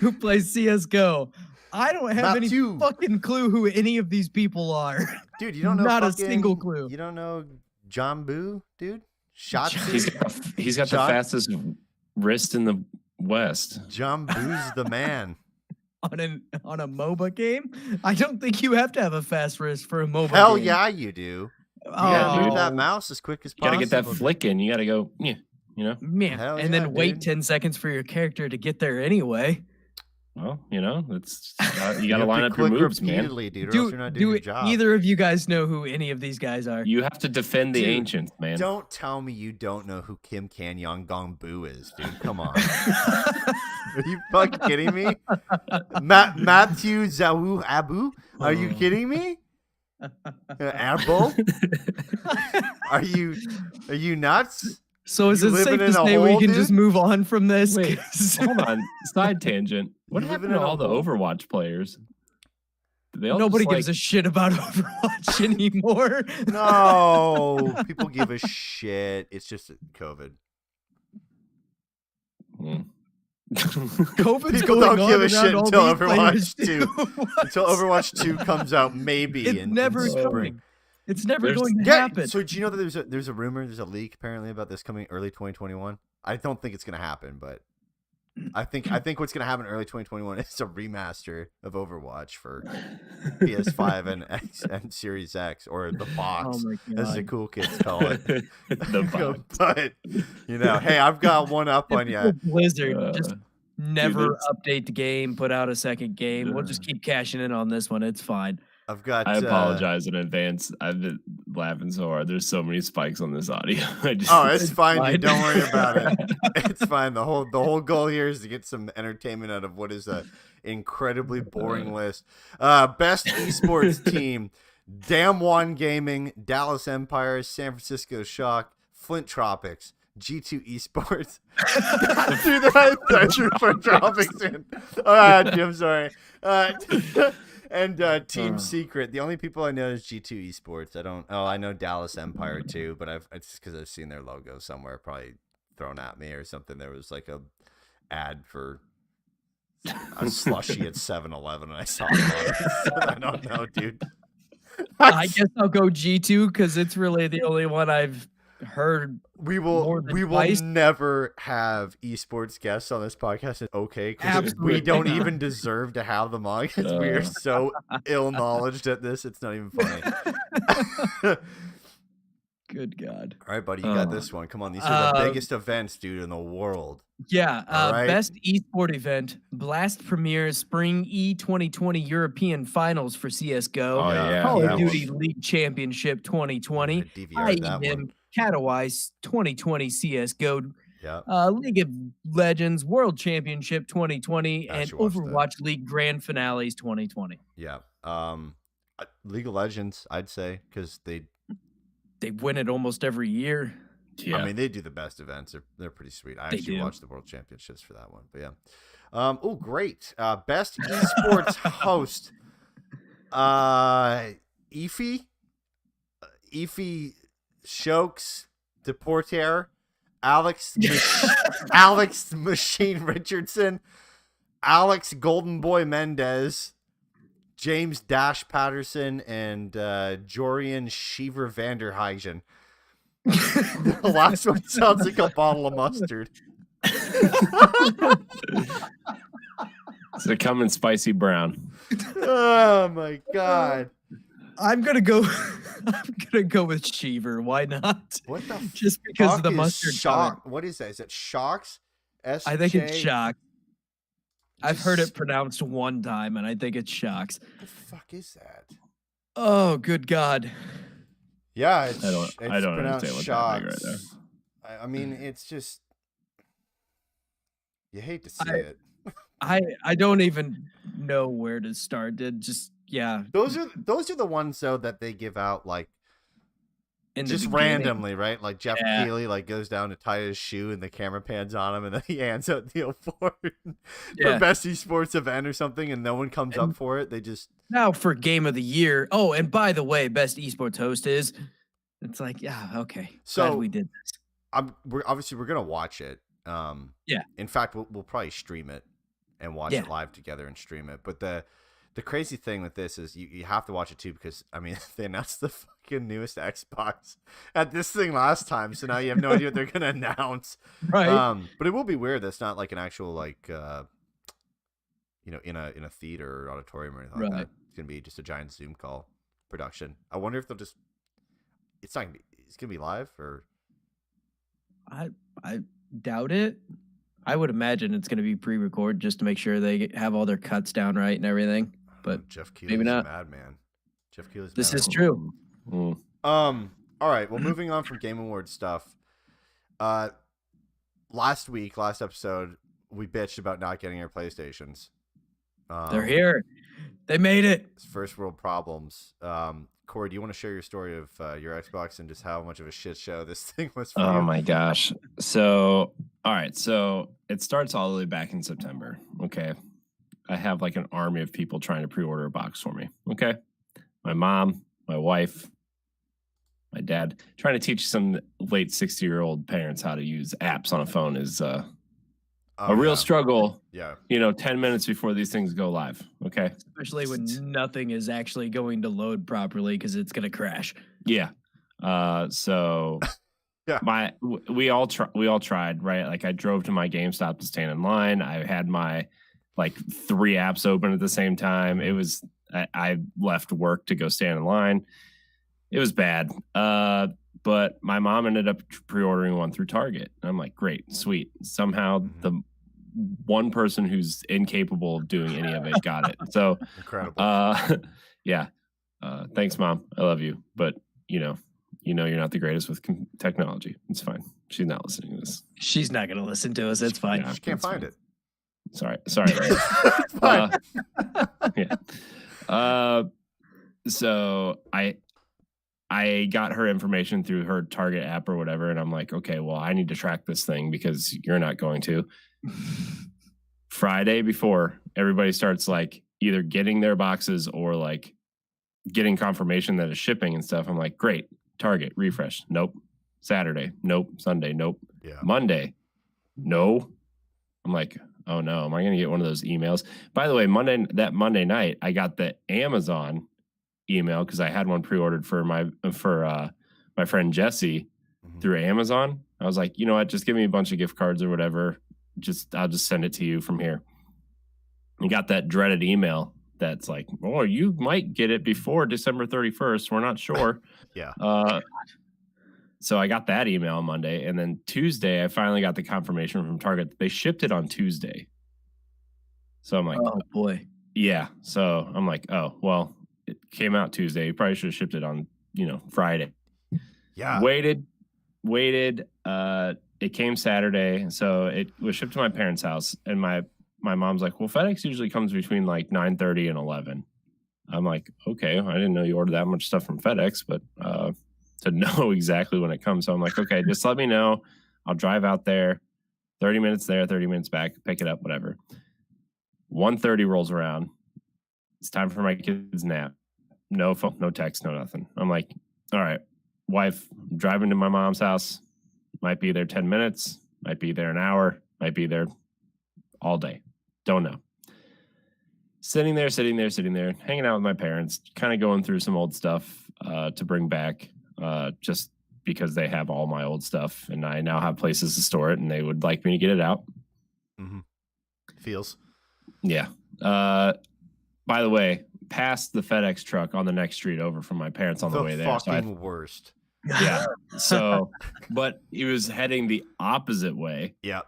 Speaker 3: Who plays CS:GO? I don't have any fucking clue who any of these people are.
Speaker 1: Dude, you don't know.
Speaker 3: Not a single clue.
Speaker 1: You don't know Jambu, dude? Shotzi.
Speaker 2: He's got the fastest wrist in the West.
Speaker 1: Jambu's the man.
Speaker 3: on a MOBA game. I don't think you have to have a fast wrist for a MOBA
Speaker 1: Hell
Speaker 3: game.
Speaker 1: yeah, you do. You
Speaker 3: Oh,
Speaker 1: gotta move that mouse as quick as
Speaker 2: You gotta
Speaker 1: possible.
Speaker 2: get that flick in. You gotta go, yeah, you know?
Speaker 3: yeah.
Speaker 1: Hell
Speaker 3: And
Speaker 1: yeah,
Speaker 3: then wait
Speaker 1: dude.
Speaker 3: 10 seconds for your character to get there anyway.
Speaker 2: Well, you know, it's you
Speaker 1: have
Speaker 2: gotta line
Speaker 1: to
Speaker 2: up your
Speaker 1: click
Speaker 2: moves, man.
Speaker 1: repeatedly, dude, or else you're not doing
Speaker 3: Do
Speaker 1: your job.
Speaker 3: either of you guys know who any of these guys are?
Speaker 2: You have to defend the
Speaker 1: Dude,
Speaker 2: ancients, man.
Speaker 1: Don't tell me you don't know who Kim Kanyang Gong Bu is, dude. Come on. Are you fucking kidding me? Matthew Zawu Abu? Are you kidding me? Abu? Are you nuts?
Speaker 3: So is
Speaker 1: You
Speaker 3: it safe
Speaker 1: living
Speaker 3: to
Speaker 1: in a
Speaker 3: say we
Speaker 1: hole,
Speaker 3: can
Speaker 1: dude?
Speaker 3: just move on from this?
Speaker 2: Wait,
Speaker 3: 'Cause
Speaker 2: hold on. Side tangent. What
Speaker 1: You
Speaker 2: happened
Speaker 1: living
Speaker 2: to
Speaker 1: in a
Speaker 2: all the
Speaker 1: hole?
Speaker 2: Overwatch players? They all
Speaker 3: Nobody
Speaker 2: just,
Speaker 3: gives a shit about Overwatch anymore.
Speaker 1: No, people give a shit. It's just COVID.
Speaker 3: COVID's
Speaker 1: People
Speaker 3: going
Speaker 1: don't
Speaker 3: on
Speaker 1: give a
Speaker 3: around
Speaker 1: shit
Speaker 3: all
Speaker 1: until
Speaker 3: these
Speaker 1: Overwatch
Speaker 3: players,
Speaker 1: 2.
Speaker 3: too.
Speaker 1: Until Overwatch 2 comes out, maybe
Speaker 3: It's
Speaker 1: in
Speaker 3: never
Speaker 1: spring.
Speaker 3: coming. It's never
Speaker 2: There's-
Speaker 3: going to
Speaker 1: Yeah.
Speaker 3: happen.
Speaker 1: So do you know that there's a rumor, there's a leak apparently about this coming early 2021? I don't think it's gonna happen, but I think what's gonna happen early 2021 is a remaster of Overwatch for PS5 and Series X, or the box,
Speaker 3: Oh my
Speaker 1: as the
Speaker 3: God.
Speaker 1: cool kids call it.
Speaker 2: The box.
Speaker 1: But you know, hey, I've got one up on you.
Speaker 3: Typical Blizzard, just never
Speaker 2: that's-
Speaker 3: update the game, put out a second game. We'll just keep cashing in on this one. It's fine.
Speaker 1: I've got.
Speaker 2: I apologize in advance. I've been laughing so hard. There's so many spikes on this audio. I just,
Speaker 1: Oh, it's fine,
Speaker 3: fine.
Speaker 1: dude. Don't worry about it. It's fine. The whole goal here is to get some entertainment out of what is a incredibly boring list. Best esports team: Damn One Gaming, Dallas Empire, San Francisco Shock, Flint Tropics, G2 Esports. Dude, I threw Flint Tropics in. All right, I'm sorry. And Team Secret. The only people I know is G2 Esports. I know Dallas Empire too, but it's just because I've seen their logo somewhere, probably thrown at me or something. There was like a ad for a slushy at 7-Eleven, and I saw it. So I don't know, dude.
Speaker 3: I guess I'll go G2 because it's really the only one I've heard.
Speaker 1: We
Speaker 3: more than
Speaker 1: will
Speaker 3: twice.
Speaker 1: never have esports guests on this podcast. It's okay, because we
Speaker 3: Absolutely
Speaker 1: don't
Speaker 3: not.
Speaker 1: even deserve to have them on, because we are so ill-knowledged at this. It's not even funny.
Speaker 3: Good God.
Speaker 1: All right, buddy, you got this one. Come on, these are the biggest events, dude, in the world.
Speaker 3: Yeah.
Speaker 1: All right.
Speaker 3: Best esport event: Blast premieres Spring E2020 European Finals for CS:GO.
Speaker 2: Oh, yeah.
Speaker 3: Call
Speaker 1: that
Speaker 3: of Duty
Speaker 1: was-
Speaker 3: League Championship 2020.
Speaker 1: I DVR'd that
Speaker 3: IEM
Speaker 1: one.
Speaker 3: Katowice 2020 CS:GO.
Speaker 1: Yeah.
Speaker 3: League of Legends World Championship 2020 and
Speaker 1: Actually watched that.
Speaker 3: Overwatch League Grand Finales 2020.
Speaker 1: Yeah. League of Legends, I'd say, because they
Speaker 3: win it almost every year.
Speaker 2: Yeah.
Speaker 1: I mean, they do the best events. They're pretty sweet. I
Speaker 3: They
Speaker 1: actually
Speaker 3: do.
Speaker 1: watched the World Championships for that one, but yeah. Oh, great. Best esports host. Efi Shokes Deporter, Alex Machine Richardson, Alex Golden Boy Mendez, James Dash Patterson, and Jorian Sheaver Vanderheijen. The last one sounds like a bottle of mustard.
Speaker 2: It's a coming spicy brown.
Speaker 1: Oh my god!
Speaker 3: I'm gonna go. I'm gonna go with Cheever. Why not?
Speaker 1: What the
Speaker 3: Just because
Speaker 1: fuck
Speaker 3: of the
Speaker 1: is
Speaker 3: mustard.
Speaker 1: shock?
Speaker 3: color.
Speaker 1: What is that? Is it Shocks?
Speaker 3: I think it's Shock. I've heard
Speaker 1: Just-
Speaker 3: it pronounced one time, and I think it's Shocks.
Speaker 1: What the fuck is that?
Speaker 3: Oh, good God!
Speaker 1: Yeah, it's,
Speaker 2: I don't
Speaker 1: it's
Speaker 2: understand
Speaker 1: pronounced
Speaker 2: what's happening right
Speaker 1: Shocks.
Speaker 2: there.
Speaker 1: I mean, it's just you hate to see
Speaker 3: I-
Speaker 1: it.
Speaker 3: I don't even know where to start. It just
Speaker 1: Those are the ones though that they give out like
Speaker 3: in the
Speaker 1: just
Speaker 3: beginning.
Speaker 1: randomly, right? Like Jeff
Speaker 3: Yeah.
Speaker 1: Keighley like goes down to tie his shoe and the camera pans on him and then he hands out the award
Speaker 3: Yeah.
Speaker 1: for best esports event or something and no one comes up for it. They just
Speaker 3: Now for Game of the Year. Oh, and by the way, best esports host is. It's like, yeah, okay.
Speaker 1: So-
Speaker 3: Glad we did this.
Speaker 1: we're gonna watch it.
Speaker 3: Yeah.
Speaker 1: In fact, we'll probably stream it and watch
Speaker 3: Yeah.
Speaker 1: it live together and stream it. But the crazy thing with this is you have to watch it too because I mean they announced the fucking newest Xbox at this thing last time, so now you have no idea what they're gonna announce.
Speaker 3: Right.
Speaker 1: But it will be weird. That's not like an actual like in a theater or auditorium or anything like that. It's gonna be just a giant Zoom call production. I wonder if they'll just. It's not. It's gonna be live or.
Speaker 3: I doubt it. I would imagine it's going to be pre-recorded just to make sure they have all their cuts down right and everything. But
Speaker 1: Jeff Keighley's
Speaker 3: maybe not.
Speaker 1: A madman. Jeff Keighley's.
Speaker 3: This is true.
Speaker 1: All right. Well, moving on from Game Awards stuff. Last episode, we bitched about not getting our PlayStations.
Speaker 3: They're here. They made it.
Speaker 1: It's first world problems. Corey, do you want to share your story of your Xbox and just how much of a shit show this thing was for you?
Speaker 2: Oh my gosh. So, all right. So it starts all the way back in September. Okay. I have like an army of people trying to pre-order a box for me. Okay. My mom, my wife, my dad, trying to teach some late 60-year-old parents how to use apps on a phone is a real struggle.
Speaker 1: Yeah.
Speaker 2: 10 minutes before these things go live. Okay.
Speaker 3: Especially when nothing is actually going to load properly because it's going to crash.
Speaker 2: Yeah. So
Speaker 1: yeah.
Speaker 2: We all tried, right? Like I drove to my GameStop to stand in line. I had my like 3 apps open at the same time. It was, I left work to go stand in line. It was bad. But my mom ended up pre-ordering one through Target. I'm like, great, sweet. Somehow the one person who's incapable of doing any of it got it. So
Speaker 1: incredible.
Speaker 2: Yeah. Thanks, Mom. I love you. But you're not the greatest with technology. It's fine. She's not listening to this.
Speaker 3: She's not going to listen to us. It's fine.
Speaker 1: Yeah, she can't find it.
Speaker 2: Sorry.
Speaker 1: Yeah.
Speaker 2: So I got her information through her Target app or whatever, and I'm like, okay, well, I need to track this thing because you're not going to. Friday before, everybody starts like either getting their boxes or like getting confirmation that it's shipping and stuff. I'm like, great, Target, refresh. Nope. Saturday, nope. Sunday, nope.
Speaker 1: Yeah.
Speaker 2: Monday, no. I'm like, oh no, am I going to get one of those emails? By the way, that Monday night, I got the Amazon email because I had one pre-ordered for my friend Jesse through Amazon. I was like, you know what? Just give me a bunch of gift cards or whatever. I'll just send it to you from here. And got that dreaded email that's like, oh, you might get it before December 31st. We're not sure.
Speaker 1: Yeah.
Speaker 2: So I got that email on Monday, and then Tuesday I finally got the confirmation from Target. They shipped it on Tuesday. So I'm like,
Speaker 3: oh boy.
Speaker 2: Yeah. So I'm like, oh well. It came out Tuesday. You probably should have shipped it on, Friday.
Speaker 1: Yeah.
Speaker 2: Waited. It came Saturday. So it was shipped to my parents' house. And my mom's like, well, FedEx usually comes between like 9:30 and 11. I'm like, okay, I didn't know you ordered that much stuff from FedEx, but to know exactly when it comes. So I'm like, okay, just let me know. I'll drive out there, 30 minutes there, 30 minutes back, pick it up, whatever. 1:30 rolls around. It's time for my kids' nap. No phone, no text, no nothing. I'm like, all right, wife, I'm driving to my mom's house. Might be there 10 minutes, might be there an hour, might be there all day. Don't know. Sitting there, hanging out with my parents, kind of going through some old stuff to bring back just because they have all my old stuff and I now have places to store it and they would like me to get it out.
Speaker 1: Mm-hmm. Feels.
Speaker 2: Yeah. By the way, passed the FedEx truck on the next street over from my parents on the way there.
Speaker 1: Fucking worst.
Speaker 2: Yeah. So, but he was heading the opposite way.
Speaker 1: Yep.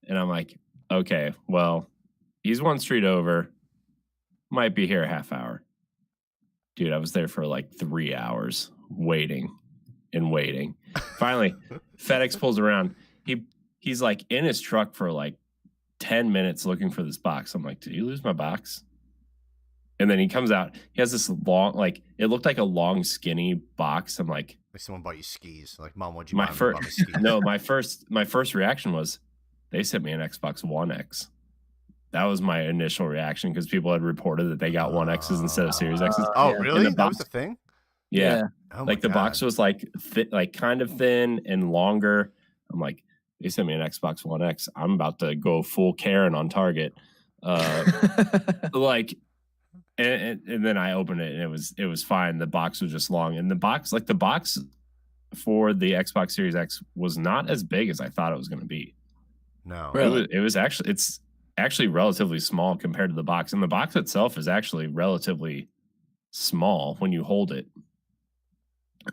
Speaker 2: And I'm like, okay, well, he's one street over. Might be here a half hour. Dude, I was there for like 3 hours waiting. Finally, FedEx pulls around. He's like in his truck for like 10 minutes looking for this box. I'm like, did you lose my box? And then he comes out. He has this long, like, it looked like a long, skinny box. I'm like
Speaker 1: someone bought you skis. Like, Mom, what'd you
Speaker 2: buy?
Speaker 1: Skis?
Speaker 2: No, my first reaction was they sent me an Xbox One X. That was my initial reaction because people had reported that they got One X's instead of Series X's.
Speaker 1: Oh, really? That was the thing?
Speaker 2: Yeah.
Speaker 1: Oh
Speaker 2: like the box was like kind of thin and longer. I'm like, they sent me an Xbox One X. I'm about to go full Karen on Target. Like, and then I opened it and it was fine. The box was just long, and the box for the Xbox Series X was not as big as I thought it was going to be.
Speaker 1: No,
Speaker 2: really? It was actually actually relatively small compared to the box, and the box itself is actually relatively small when you hold it.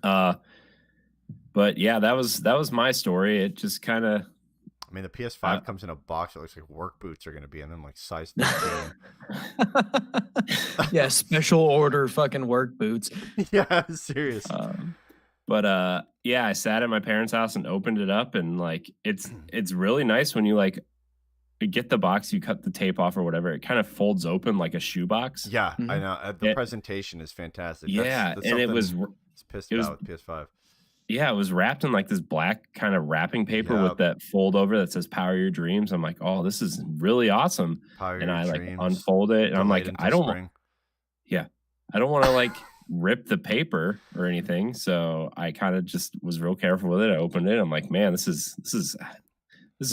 Speaker 2: But yeah, that was my story. It just kind of.
Speaker 1: I mean, the PS5 comes in a box. It looks like work boots are going to be in them, like size 13.
Speaker 3: Yeah, special order fucking work boots.
Speaker 1: Yeah, serious.
Speaker 2: But yeah, I sat at my parents' house and opened it up, and like it's really nice when you like get the box, you cut the tape off or whatever. It kind of folds open like a shoebox.
Speaker 1: Yeah, I know. The presentation is fantastic.
Speaker 2: Yeah,
Speaker 1: that's
Speaker 2: and it was
Speaker 1: pissed about with PS5.
Speaker 2: Yeah, it was wrapped in like this black kind of wrapping paper with that fold over that says "Power Your Dreams." I'm like, oh, this is really awesome. And I like unfold it, and I'm like, I don't want to like rip the paper or anything. So I kind of just was real careful with it. I opened it. I'm like, man, this is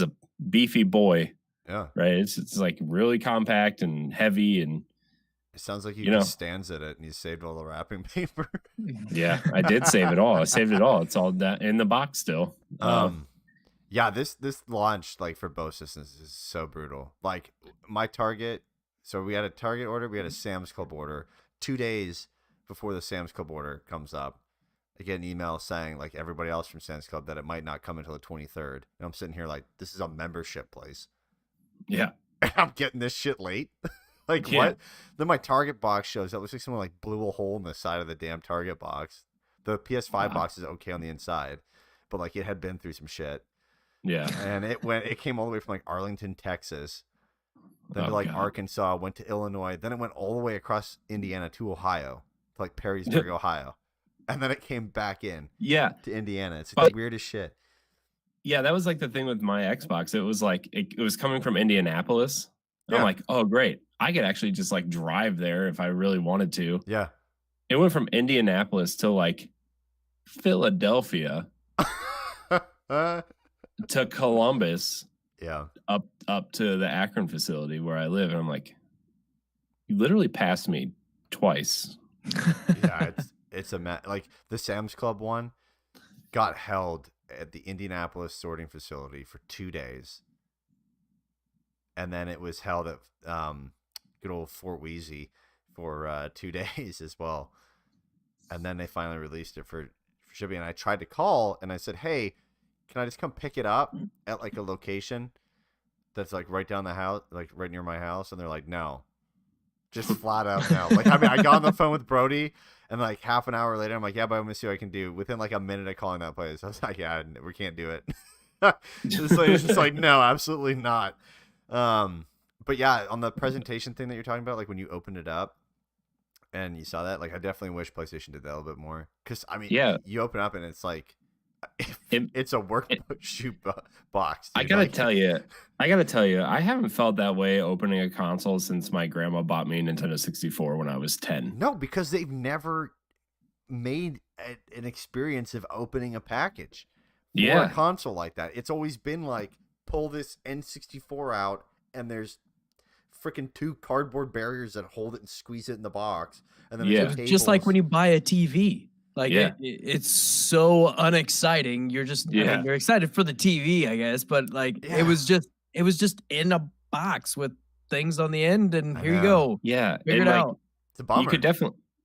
Speaker 2: a beefy boy.
Speaker 1: Yeah,
Speaker 2: right. It's like really compact and heavy, and
Speaker 1: it sounds like you stands at it, and you saved all the wrapping paper.
Speaker 2: Yeah, I did save it all. I saved it all. It's all in the box still.
Speaker 1: Yeah, this launch like for both systems is so brutal. Like my Target, so we had a Target order, we had a Sam's Club order. 2 days before the Sam's Club order comes up, I get an email saying like everybody else from Sam's Club that it might not come until the 23rd. And I'm sitting here like, this is a membership place.
Speaker 2: Yeah,
Speaker 1: and I'm getting this shit late. Like what? Then my Target box shows up. Looks like someone like blew a hole in the side of the damn Target box. The PS5 box is okay on the inside, but like it had been through some shit.
Speaker 2: Yeah.
Speaker 1: And it came all the way from like Arlington, Texas, then to like Arkansas, went to Illinois, then it went all the way across Indiana to Ohio, to like Perrysburg, Ohio. And then it came back in.
Speaker 2: Yeah.
Speaker 1: To Indiana. It's like the weirdest shit.
Speaker 2: Yeah, that was like the thing with my Xbox. It was like it was coming from Indianapolis. Yeah. I'm like, oh great. I could actually just like drive there if I really wanted to.
Speaker 1: Yeah.
Speaker 2: It went from Indianapolis to like Philadelphia to Columbus.
Speaker 1: Yeah.
Speaker 2: Up to the Akron facility where I live. And I'm like, you literally passed me twice.
Speaker 1: Yeah, it's like the Sam's Club one got held at the Indianapolis sorting facility for 2 days. And then it was held at good old Fort Wheezy for 2 days as well. And then they finally released it for shipping. And I tried to call and I said, hey, can I just come pick it up at like a location that's like right down the house, like right near my house? And they're like, no, just flat out no. Like, I mean, I got on the phone with Brody and like half an hour later, I'm like, yeah, but I'm going to see what I can do. Within like a minute of calling that place, I was like, yeah, we can't do it. It's just like, no, absolutely not. But yeah, on the presentation thing that you're talking about, like when you opened it up and you saw that, like I definitely wish PlayStation did that a little bit more. Because I mean, you open up and it's like it's a work shoe box. Dude.
Speaker 2: I gotta tell you, I haven't felt that way opening a console since my grandma bought me a Nintendo 64 when I was 10.
Speaker 1: No, because they've never made an experience of opening a package for a console like that. It's always been like, pull this N64 out and there's freaking 2 cardboard barriers that hold it and squeeze it in the box. And then
Speaker 3: it's just like when you buy a TV. Like it's so unexciting. You're just I mean, you're excited for the TV, I guess, but like it was just in a box with things on the end, and here you go.
Speaker 2: Yeah,
Speaker 3: figure it out.
Speaker 1: It's a bummer.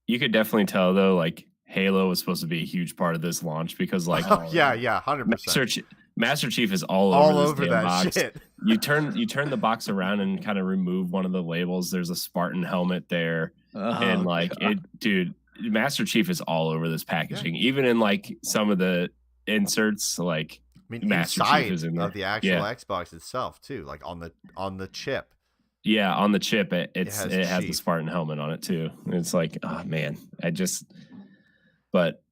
Speaker 2: You could definitely tell though, like Halo was supposed to be a huge part of this launch because like
Speaker 1: 100%.
Speaker 2: Master Chief is all over this damn box.
Speaker 1: Shit.
Speaker 2: You turn the box around and kind of remove one of the labels. There's a Spartan helmet there, and like dude. Master Chief is all over this packaging, even in like some of the inserts. Like,
Speaker 1: I mean,
Speaker 2: Master Chief is in there.
Speaker 1: Of the actual Xbox itself too, like on the chip.
Speaker 2: Yeah, on the chip, it has the Spartan helmet on it too. It's like, oh man, but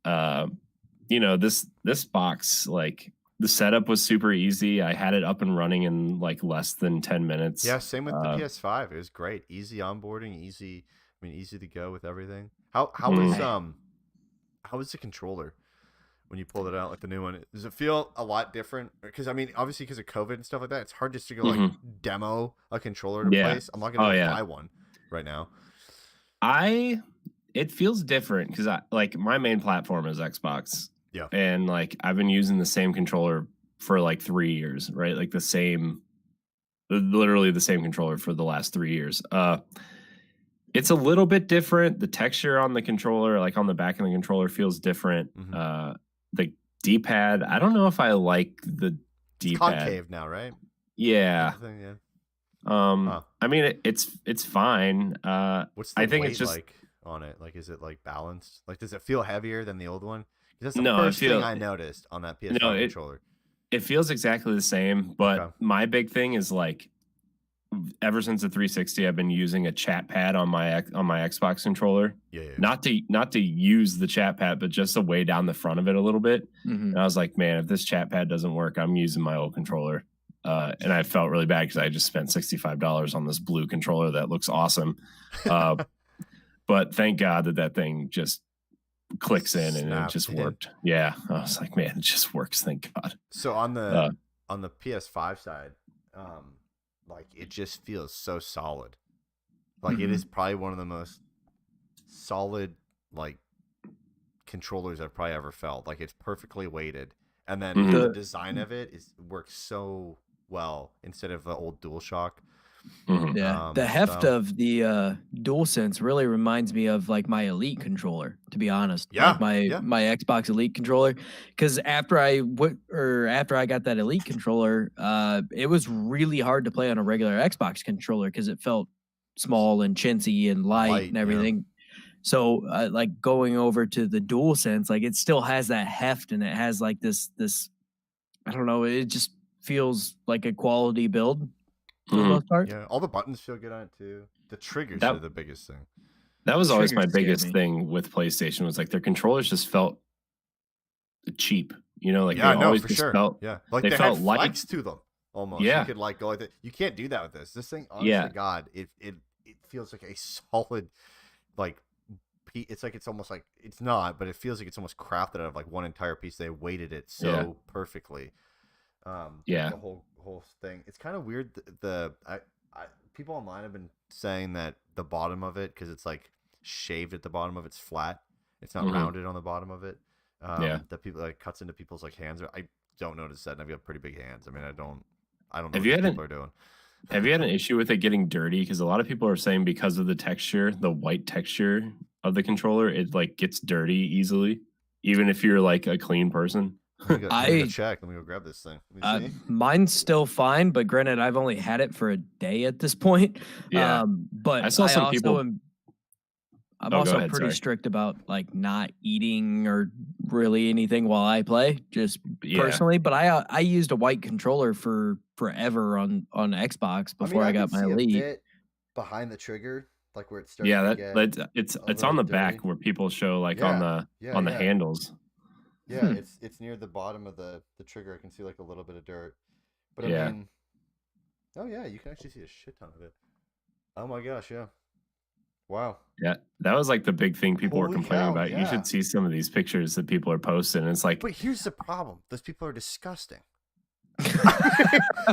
Speaker 2: you know, this box, like the setup was super easy. I had it up and running in like less than 10 minutes.
Speaker 1: Yeah, same with the PS5. It was great, easy onboarding, easy to go with everything. How was the controller when you pulled it out, like the new one? Does it feel a lot different? Because I mean, obviously because of COVID and stuff like that, it's hard just to go like demo a controller to place. I'm not gonna buy one right now.
Speaker 2: It feels different because like my main platform is Xbox.
Speaker 1: Yeah,
Speaker 2: and like I've been using the same controller for like 3 years, right? Like the same literally the same controller for the last 3 years. It's a little bit different. The texture on the controller, like on the back of the controller, feels different.
Speaker 1: Mm-hmm.
Speaker 2: The D-pad, I don't know if I like the D-pad.
Speaker 1: It's concave now, right?
Speaker 2: Yeah.
Speaker 1: Yeah.
Speaker 2: I mean, it's fine.
Speaker 1: What's the
Speaker 2: I think
Speaker 1: weight
Speaker 2: it's just
Speaker 1: like on it? Like, is it like balanced? Like, does it feel heavier than the old one? That's the
Speaker 2: no.
Speaker 1: first thing I noticed on that PS5 controller.
Speaker 2: It feels exactly the same, but my big thing is like, ever since the 360, I've been using a chat pad on my Xbox controller.
Speaker 1: Yeah.
Speaker 2: Not to use the chat pad, but just to weigh down the front of it a little bit.
Speaker 3: Mm-hmm.
Speaker 2: And I was like, man, if this chat pad doesn't work, I'm using my old controller. And I felt really bad because I just spent $65 on this blue controller that looks awesome. But thank God that thing just clicks in and it just worked. Yeah, I was like, man, it just works. Thank God.
Speaker 1: So on the PS5 side, like it just feels so solid. Like it is probably one of the most solid like controllers I've probably ever felt. Like it's perfectly weighted, and then the design of it works so well instead of the old DualShock.
Speaker 3: Yeah, the heft of the DualSense really reminds me of like my Elite controller, to be honest.
Speaker 1: Yeah,
Speaker 3: like my Xbox Elite controller, because after I got that Elite controller, it was really hard to play on a regular Xbox controller because it felt small and chintzy and light and everything. Yeah. So like going over to the DualSense, like it still has that heft and it has like this I don't know, it just feels like a quality build. For the most part.
Speaker 1: Yeah, all the buttons feel good on it too. The triggers are the biggest thing.
Speaker 2: That was always my biggest thing with PlayStation, was like their controllers just felt cheap. You know, like they always just felt
Speaker 1: like they felt light to them almost.
Speaker 2: Yeah,
Speaker 1: you could like go like that. You can't do that with this. This thing, honestly, God, it feels like a solid, like it's like it's almost like it's not, but it feels like it's almost crafted out of like one entire piece. They weighted it so perfectly. The whole thing. It's kind of weird. People online have been saying that the bottom of it, because it's like shaved at the bottom of it's flat. It's not rounded on the bottom of it. That people like cuts into people's like hands. I don't notice that, and I've got pretty big hands. I mean, I don't know what people are doing.
Speaker 2: Have you had an issue with it getting dirty? Because a lot of people are saying because of the texture, the white texture of the controller, it like gets dirty easily, even if you're like a clean person.
Speaker 1: Let me go check. Let me go grab this thing.
Speaker 3: Mine's still fine, but granted, I've only had it for a day at this point.
Speaker 2: Yeah,
Speaker 3: but
Speaker 2: I saw some people.
Speaker 3: I'm also pretty strict about like not eating or really anything while I play, just personally. But I used a white controller for forever on Xbox before I got my Elite.
Speaker 1: A bit behind the trigger, like where it starts.
Speaker 2: It's on the back where people show like on the handles.
Speaker 1: Yeah, it's near the bottom of the trigger. I can see like a little bit of dirt. But I mean, oh yeah, you can actually see a shit ton of it. Oh my gosh, yeah. Wow.
Speaker 2: Yeah, that was like the big thing people were complaining about. You should see some of these pictures that people are posting. It's like,
Speaker 1: but here's the problem: those people are disgusting.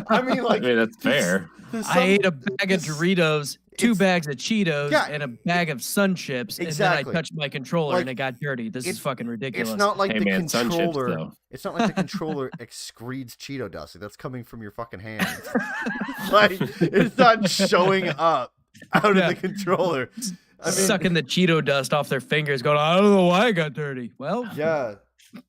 Speaker 2: I mean, that's fair.
Speaker 3: I ate a bag of Doritos, 2 bags of Cheetos, and a bag of Sun Chips, and then I touched my controller and it got dirty. This is fucking ridiculous.
Speaker 1: It's not like the controller. It's not like the controller excretes Cheeto dust. That's coming from your fucking hands. Like it's not showing up out of the controller.
Speaker 3: Sucking the Cheeto dust off their fingers, going, I don't know why I got dirty. Well,
Speaker 1: yeah.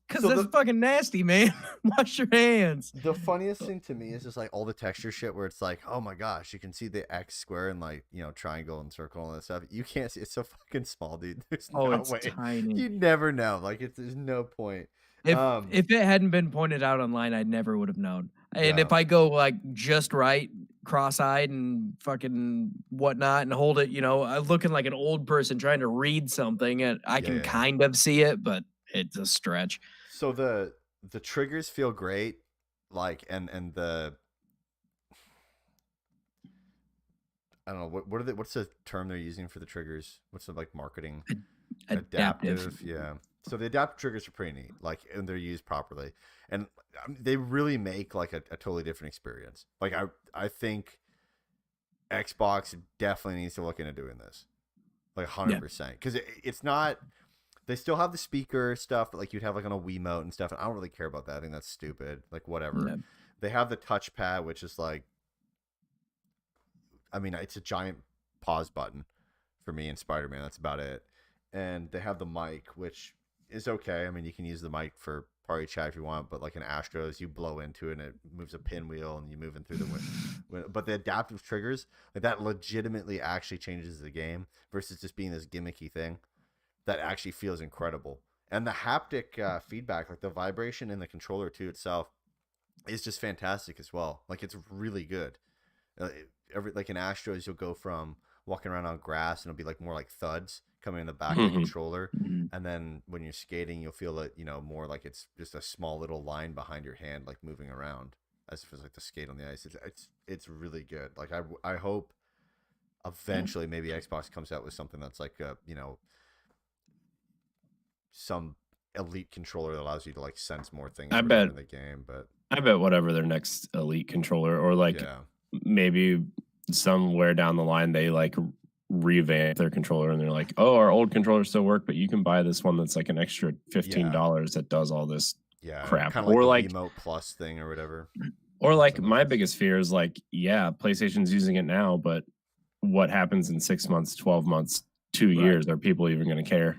Speaker 3: Because that's fucking nasty, man. Wash your hands.
Speaker 1: The funniest thing to me is just like all the texture shit where it's like, oh my gosh, you can see the X square and like, you know, triangle and circle and all that stuff. You can't see. It's so fucking small, dude. There's no
Speaker 3: it's
Speaker 1: way.
Speaker 3: Tiny.
Speaker 1: You never know. Like, there's no point.
Speaker 3: If it hadn't been pointed out online, I never would have known. And if I go like just right, cross-eyed and fucking whatnot and hold it, you know, I'm looking like an old person trying to read something, and I can kind of see it, but it's a stretch.
Speaker 1: So the triggers feel great, like and the I don't know what's the term they're using for the triggers? What's the like marketing?
Speaker 3: Adaptive.
Speaker 1: Yeah. So the adaptive triggers are pretty neat, like, and they're used properly, and they really make like a totally different experience. Like I think Xbox definitely needs to look into doing this, like 100%, because it's not. They still have the speaker stuff that like you'd have like on a Wiimote and stuff, and I don't really care about that. I think that's stupid. Like whatever. Yeah. They have the touchpad, which is like I mean, it's a giant pause button for me in Spider-Man. That's about it. And they have the mic, which is okay. I mean, you can use the mic for party chat if you want, but like in Astros, you blow into it and it moves a pinwheel and you move in through the wind. But the adaptive triggers, like that legitimately actually changes the game versus just being this gimmicky thing that actually feels incredible. And the haptic feedback, like the vibration in the controller too itself, is just fantastic as well. Like it's really good. Like in Astros, you'll go from walking around on grass and it'll be like more like thuds coming in the back of the controller, and then when you're skating, you'll feel it, more like it's just a small little line behind your hand, like moving around as if it's like the skate on the ice. It's really good. Like I hope eventually maybe Xbox comes out with something that's like some elite controller that allows you to like sense more things in the game. But
Speaker 2: I bet whatever their next elite controller, or like maybe somewhere down the line they like revamp their controller and they're like, oh, our old controllers still work, but you can buy this one that's like an extra $15 that does all this crap.
Speaker 1: Kind of
Speaker 2: or
Speaker 1: like
Speaker 2: like
Speaker 1: the Emote Plus thing or whatever.
Speaker 2: Or like my biggest fear is like, PlayStation's using it now, but what happens in 6 months, 12 months, 2 years? Are people even going to care?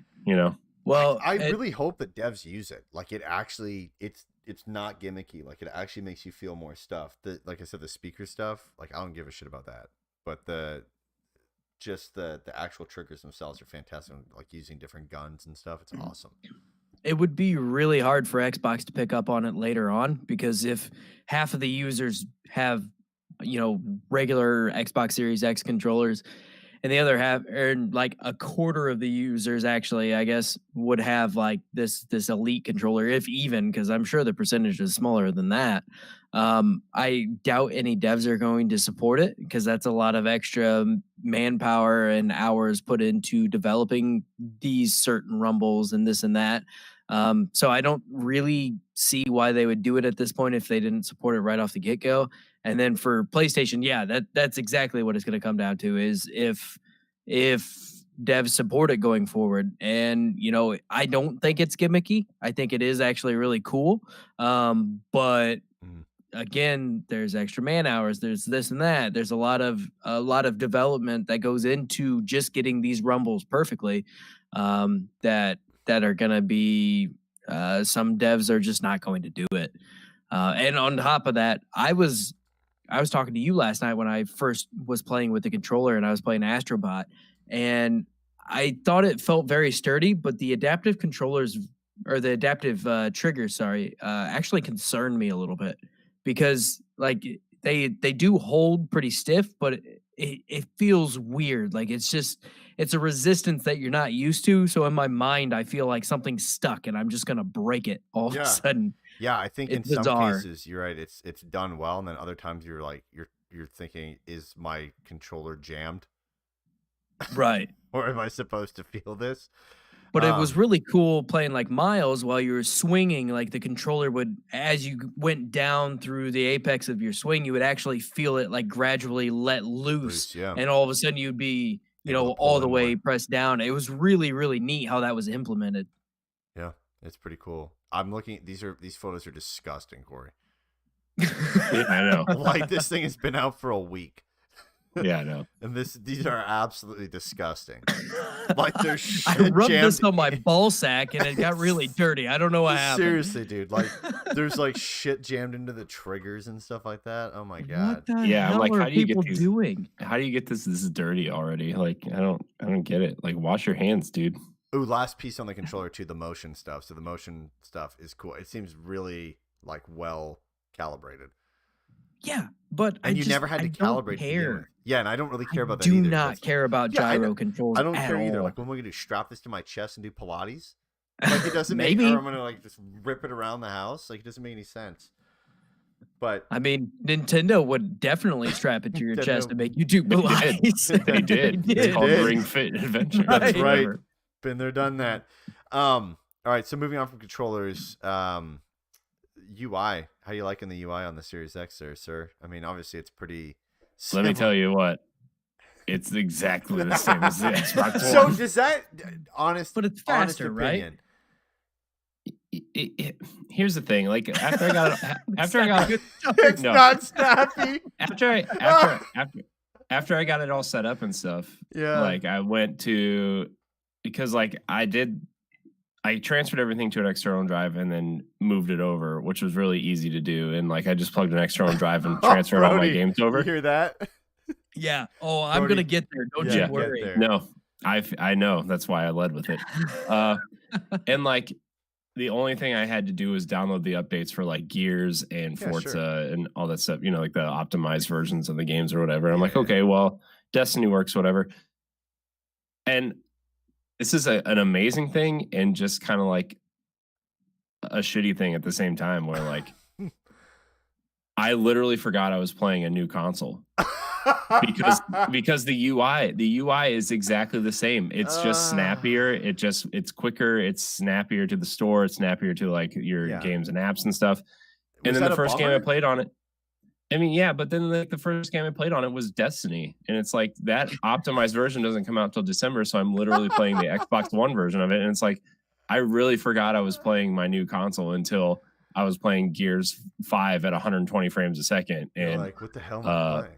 Speaker 1: Well, I really hope that devs use it. Like it actually, it's not gimmicky. Like it actually makes you feel more stuff. Like I said, the speaker stuff, like I don't give a shit about that. But the actual triggers themselves are fantastic. Like using different guns and stuff, it's awesome.
Speaker 3: It would be really hard for Xbox to pick up on it later on, because if half of the users have, regular Xbox Series X controllers, and the other half, or like a quarter of the users actually, I guess, would have like this elite controller, if even, because I'm sure the percentage is smaller than that. I doubt any devs are going to support it, because that's a lot of extra manpower and hours put into developing these certain rumbles and this and that. So I don't really see why they would do it at this point if they didn't support it right off the get-go. And then for PlayStation, that's exactly what it's going to come down to, is if devs support it going forward. And, I don't think it's gimmicky. I think it is actually really cool. But again, there's extra man hours, there's this and that. There's a lot of development that goes into just getting these rumbles perfectly, that are going to be, some devs are just not going to do it. And on top of that, I was talking to you last night when I first was playing with the controller, and I was playing Astrobot, and I thought it felt very sturdy, but the adaptive controllers, or the adaptive triggers, actually concerned me a little bit, because like they do hold pretty stiff, but it feels weird. Like it's a resistance that you're not used to. So in my mind, I feel like something's stuck and I'm just going to break it all of a sudden.
Speaker 1: Yeah, I think in
Speaker 3: bizarre.
Speaker 1: some cases you're right. It's done well, and then other times you're like you're thinking, is my controller jammed?
Speaker 3: Right.
Speaker 1: Or am I supposed to feel this?
Speaker 3: But it was really cool playing like Miles while you were swinging. Like the controller would, as you went down through the apex of your swing, you would actually feel it like gradually let loose. And all of a sudden you'd be, all the way pressed down. It was really, really neat how that was implemented.
Speaker 1: Yeah, it's pretty cool. I'm looking. These photos are disgusting, Corey.
Speaker 2: Yeah, I know.
Speaker 1: Like this thing has been out for a week.
Speaker 2: Yeah, I know.
Speaker 1: And these are absolutely disgusting. Like there's shit
Speaker 3: I rubbed
Speaker 1: jammed
Speaker 3: this on my ball sack and it got really dirty. I don't know what happened.
Speaker 1: Seriously, dude. Like there's like shit jammed into the triggers and stuff like that. Oh my god.
Speaker 3: What the hell
Speaker 2: I'm like,
Speaker 3: are
Speaker 2: how do you
Speaker 3: people
Speaker 2: get these
Speaker 3: doing?
Speaker 2: How do you get this dirty already? Like I don't get it. Like wash your hands, dude.
Speaker 1: Ooh, last piece on the controller too, the motion stuff. So the motion stuff is cool. It seems really like well calibrated.
Speaker 3: Yeah, but
Speaker 1: you never had to calibrate.
Speaker 3: Care.
Speaker 1: Yeah, and I don't really care about that
Speaker 3: either.
Speaker 1: either.
Speaker 3: Do not care about gyro controls.
Speaker 1: I don't care either.
Speaker 3: All.
Speaker 1: Like, when we're gonna strap this to my chest and do Pilates, like it doesn't
Speaker 3: Maybe.
Speaker 1: make. Or I'm gonna like just rip it around the house. Like it doesn't make any sense. But
Speaker 3: I mean, Nintendo would definitely strap it to your chest to make you do Pilates.
Speaker 2: They did. They called Ring Fit Adventure.
Speaker 1: That's right. Been there, done that. All right. So moving on from controllers, UI. How you liking the UI on the Series X there, sir? I mean, obviously it's pretty
Speaker 2: similar. Let me tell you what. It's exactly the same as the Xbox One.
Speaker 1: So does that
Speaker 3: but it's faster, right?
Speaker 2: Here's the thing. Like after I got
Speaker 1: it's not snappy.
Speaker 2: after I got it all set up and stuff,
Speaker 1: Yeah.
Speaker 2: like I went to, because like I transferred everything to an external drive and then moved it over, which was really easy to do. And like I just plugged an external drive and transferred all my games over.
Speaker 1: You hear that?
Speaker 3: Yeah. Oh, I'm gonna get there. Don't you worry.
Speaker 2: No, I know. That's why I led with it. And like the only thing I had to do was download the updates for like Gears and Forza and all that stuff, you know, like the optimized versions of the games or whatever. I'm like, okay, well, Destiny works, whatever. And this is an amazing thing and just kind of like a shitty thing at the same time where like I literally forgot I was playing a new console. because the UI is exactly the same. It's just snappier. It's quicker. It's snappier to the store. It's snappier to like your games and apps and stuff. And then the first game I played on it, I mean, yeah, but then the first game I played on it was Destiny, and it's like that optimized version doesn't come out till December, so I'm literally playing the Xbox One version of it, and it's like I really forgot I was playing my new console until I was playing Gears 5 at 120 frames a second, and
Speaker 1: like, what the hell am I playing?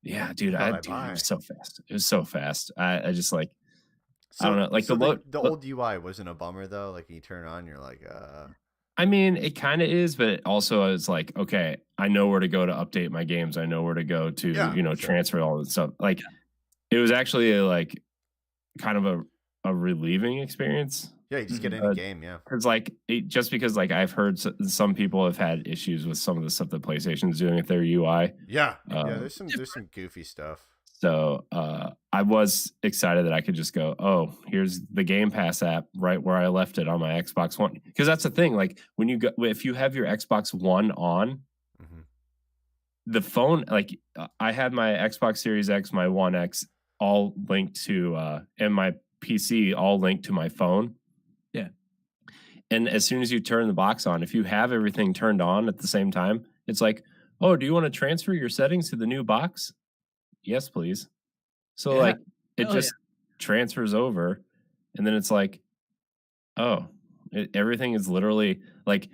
Speaker 2: Yeah, dude, it was so fast. It was so fast. I just like, I don't know. Like the
Speaker 1: old UI wasn't a bummer though. Like you turn it on, you're like,
Speaker 2: I mean, it kind of is, but also it's like, okay, I know where to go to update my games. I know where to go to, transfer all that stuff. Like, it was actually like kind of a relieving experience.
Speaker 1: Yeah, you just get in the game, yeah.
Speaker 2: Because like, just because like I've heard some people have had issues with some of the stuff that PlayStation's doing with their UI.
Speaker 1: Yeah, there's some goofy stuff.
Speaker 2: So I was excited that I could just go, oh, here's the Game Pass app right where I left it on my Xbox One. Because that's the thing, like when you go, if you have your Xbox One on, the phone, like I had my Xbox Series X, my One X, all linked to, and my PC all linked to my phone.
Speaker 3: Yeah.
Speaker 2: And as soon as you turn the box on, if you have everything turned on at the same time, it's like, oh, do you want to transfer your settings to the new box? Yes, please. So like it just transfers over, and then it's like, oh, everything is literally like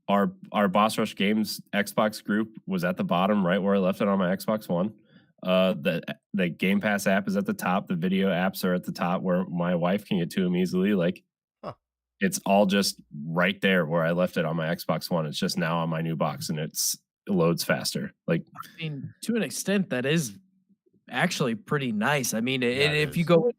Speaker 2: our Boss Rush Games Xbox group was at the bottom right where I left it on my Xbox One. The Game Pass app is at the top. The video apps are at the top where my wife can get to them easily. Like it's all just right there where I left it on my Xbox One. It's just now on my new box, and it loads faster. Like,
Speaker 3: I mean, to an extent, that is actually pretty nice. I mean, if you go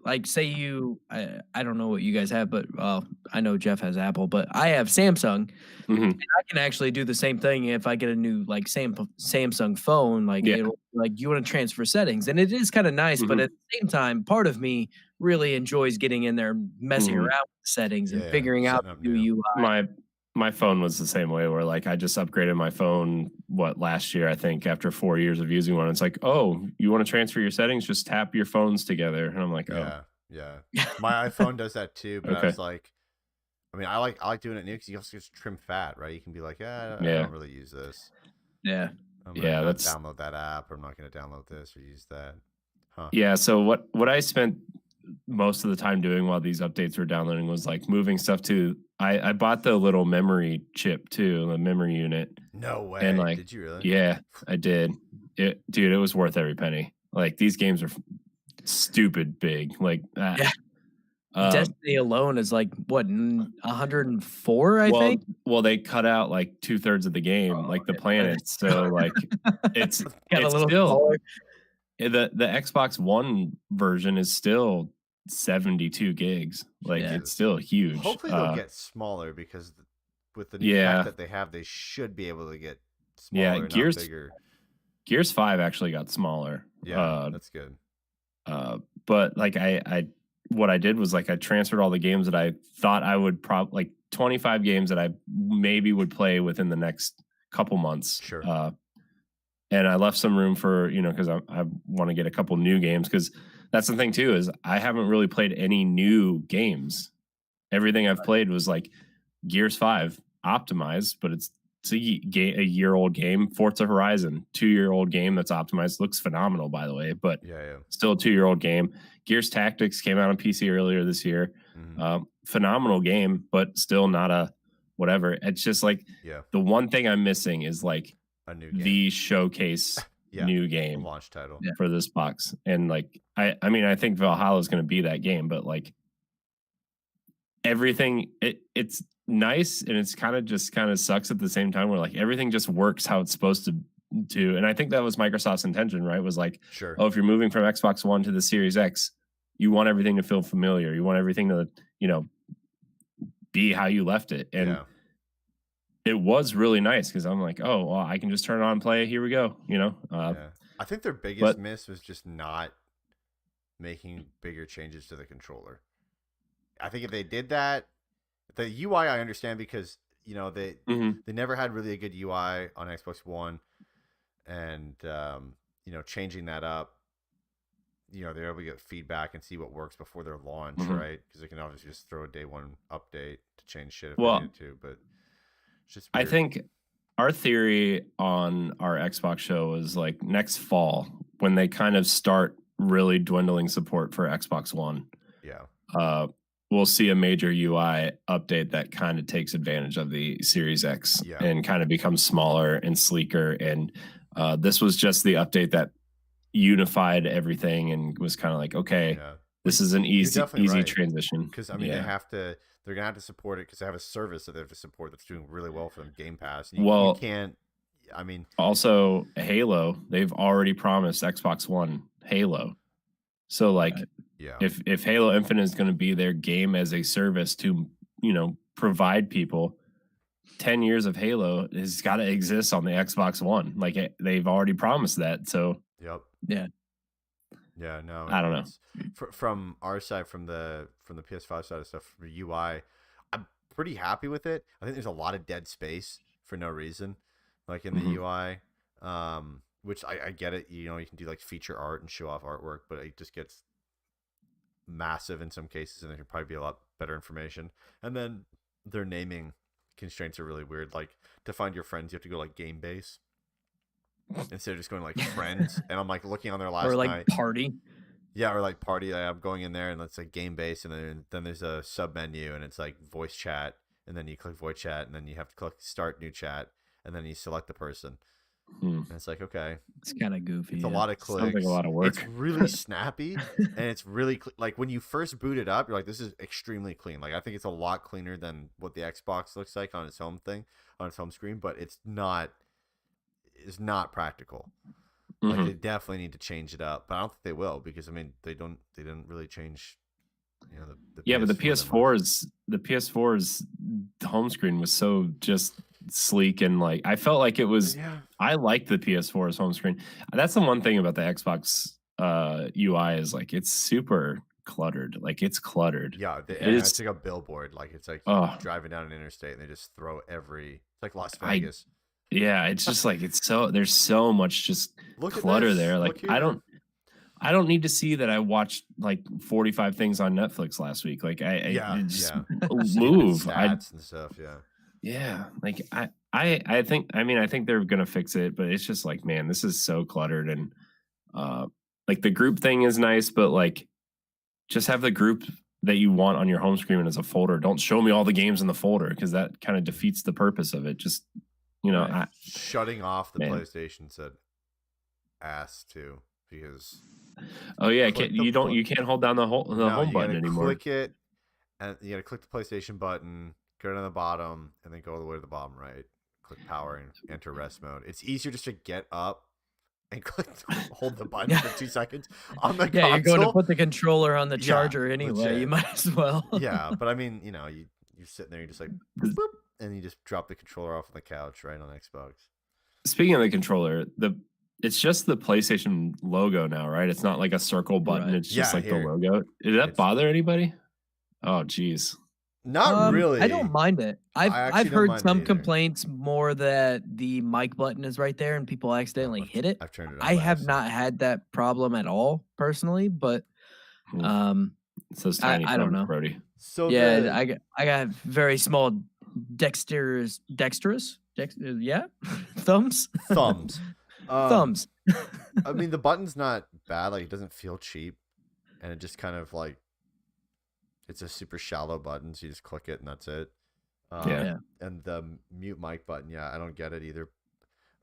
Speaker 3: like say you, I don't know what you guys have, but I know Jeff has Apple, but I have Samsung. And I can actually do the same thing if I get a new like Samsung phone. Like, it'll, like you want to transfer settings, and it is kind of nice. But at the same time, part of me really enjoys getting in there, messing around with the settings and figuring out the new UI.
Speaker 2: My phone was the same way where like I just upgraded my phone last year, I think, after 4 years of using one. It's like, oh, you want to transfer your settings? Just tap your phones together. And I'm like, oh.
Speaker 1: Yeah. My iPhone does that too, but I was like, I mean, I like doing it new because you also just trim fat, right? You can be like, I don't really use this.
Speaker 3: Yeah.
Speaker 1: I'm gonna download that app, or I'm not going to download this or use that.
Speaker 2: Yeah, so what I spent most of the time doing while these updates were downloading was like moving stuff to I bought the little memory chip too, the memory unit.
Speaker 1: No way.
Speaker 2: And like,
Speaker 1: did you really?
Speaker 2: Yeah, I did. It was worth every penny. Like these games are stupid big. Like
Speaker 3: Destiny alone is like what 104, I think.
Speaker 2: Well, they cut out like 2/3 of the game, like the planets. So like it's still the Xbox One version is still 72 gigs. Like it's still huge.
Speaker 1: Hopefully they'll get smaller because with the new tech that they have, they should be able to get smaller, not bigger.
Speaker 2: Gears 5 actually got smaller.
Speaker 1: Yeah, that's good.
Speaker 2: But like what I did was like I transferred all the games that I thought I would like 25 games that I maybe would play within the next couple months.
Speaker 1: Sure.
Speaker 2: And I left some room for, because I want to get a couple new games, because that's the thing too, is I haven't really played any new games. Everything I've played was like Gears 5 optimized, but it's a year-old game. Forza Horizon, 2-year-old game that's optimized. Looks phenomenal, by the way, but still a 2-year-old game. Gears Tactics came out on PC earlier this year. Phenomenal game, but still not a whatever. It's just like the one thing I'm missing is like
Speaker 1: a new game.
Speaker 2: The showcase new game
Speaker 1: launch title
Speaker 2: for this box. And like, I mean, I think Valhalla is going to be that game, but like everything, it's nice and it's kind of sucks at the same time, where like everything just works how it's supposed to. And I think that was Microsoft's intention, right? Was like,
Speaker 1: sure.
Speaker 2: Oh, if you're moving from Xbox One to the Series X, you want everything to feel familiar. You want everything to, be how you left it. And it was really nice because I'm like, oh, well, I can just turn it on and play. Here we go.
Speaker 1: I think their biggest miss was just not making bigger changes to the controller. I think if they did that, the UI I understand because they never had really a good UI on Xbox One, and changing that up, they're able to get feedback and see what works before their launch, right? Because they can obviously just throw a day one update to change shit if they needed to, but it's just weird.
Speaker 2: I think our theory on our Xbox show was like next fall when they kind of start really dwindling support for Xbox One.
Speaker 1: Yeah.
Speaker 2: We'll see a major UI update that kind of takes advantage of the Series X and kind of becomes smaller and sleeker. And this was just the update that unified everything and was kind of like, okay, this is an easy transition.
Speaker 1: Because I mean, they're gonna have to support it because they have a service that they have to support that's doing really well for them, Game Pass. You can't. I mean,
Speaker 2: also Halo, they've already promised Xbox One Halo. So like, if Halo Infinite is going to be their game as a service to, provide people, 10 years of Halo has got to exist on the Xbox One. Like they've already promised that. So
Speaker 3: yeah,
Speaker 1: no,
Speaker 2: I don't know.
Speaker 1: From our side, from the PS5 side of stuff, from the UI, I'm pretty happy with it. I think there's a lot of dead space for no reason, like in the UI. Which I get it. You can do like feature art and show off artwork, but it just gets massive in some cases, and there could probably be a lot better information. And then their naming constraints are really weird. Like to find your friends, you have to go like game base instead of just going like friends. And I'm like looking on their last
Speaker 3: or like
Speaker 1: night.
Speaker 3: party.
Speaker 1: Yeah, or like party. I'm going in there and it's like game base, and then there's a sub menu and it's like voice chat, and then you click voice chat, and then you have to click start new chat, and then you select the person. And it's like, okay,
Speaker 3: it's kind of goofy.
Speaker 1: It's a lot of clicks.
Speaker 2: Sounds like a lot of work.
Speaker 1: It's really snappy, and it's really like when you first boot it up, you're like, this is extremely clean. Like I think it's a lot cleaner than what the Xbox looks like on its home screen, but it's not practical. Like they definitely need to change it up, but I don't think they will because I mean they didn't really change. The
Speaker 2: but the PS4's home screen was so just sleek, and like I felt like it was. I liked the PS4's home screen. That's the one thing about the Xbox UI is like it's super cluttered. Like it's cluttered.
Speaker 1: Yeah, it's like a billboard. Like it's like driving down an interstate and they just throw it's like Las Vegas.
Speaker 2: It's just like there's so much just clutter there. Like I don't need to see that I watched like 45 things on Netflix last week. Like I just move
Speaker 1: stats and stuff.
Speaker 2: Yeah. Like I think they're gonna fix it, but it's just like, man, this is so cluttered. And like the group thing is nice, but like just have the group that you want on your home screen as a folder. Don't show me all the games in the folder because that kind of defeats the purpose of it. Just
Speaker 1: shutting off the PlayStation said ass too, because
Speaker 2: you can't hold down the home button anymore.
Speaker 1: Click it, and you gotta click the PlayStation button, go to the bottom, and then go all the way to the bottom right. Click power and enter rest mode. It's easier just to get up and hold the button for 2 seconds on the console.
Speaker 3: You're going to put the controller on the charger anyway. Legit. You might as well.
Speaker 1: Yeah, but I mean, you're sitting there, you just like boop, boop, and you just drop the controller off on the couch right on Xbox.
Speaker 2: Speaking of the controller, it's just the PlayStation logo now, right? It's not like a circle button. Right. It's just the logo. Did that bother anybody? Oh, geez.
Speaker 1: Not really.
Speaker 3: I don't mind it. I've heard some complaints more that the mic button is right there and people accidentally hit it.
Speaker 1: I've turned it on.
Speaker 3: I have not had that problem at all personally, but
Speaker 2: so tiny.
Speaker 3: I don't know.
Speaker 2: Brody.
Speaker 3: So I got very small dexterous thumbs. Thumbs.
Speaker 1: I mean, the button's not bad. Like, it doesn't feel cheap, and it just kind of like it's a super shallow button, so you just click it and that's it. And the mute mic button, I don't get it either.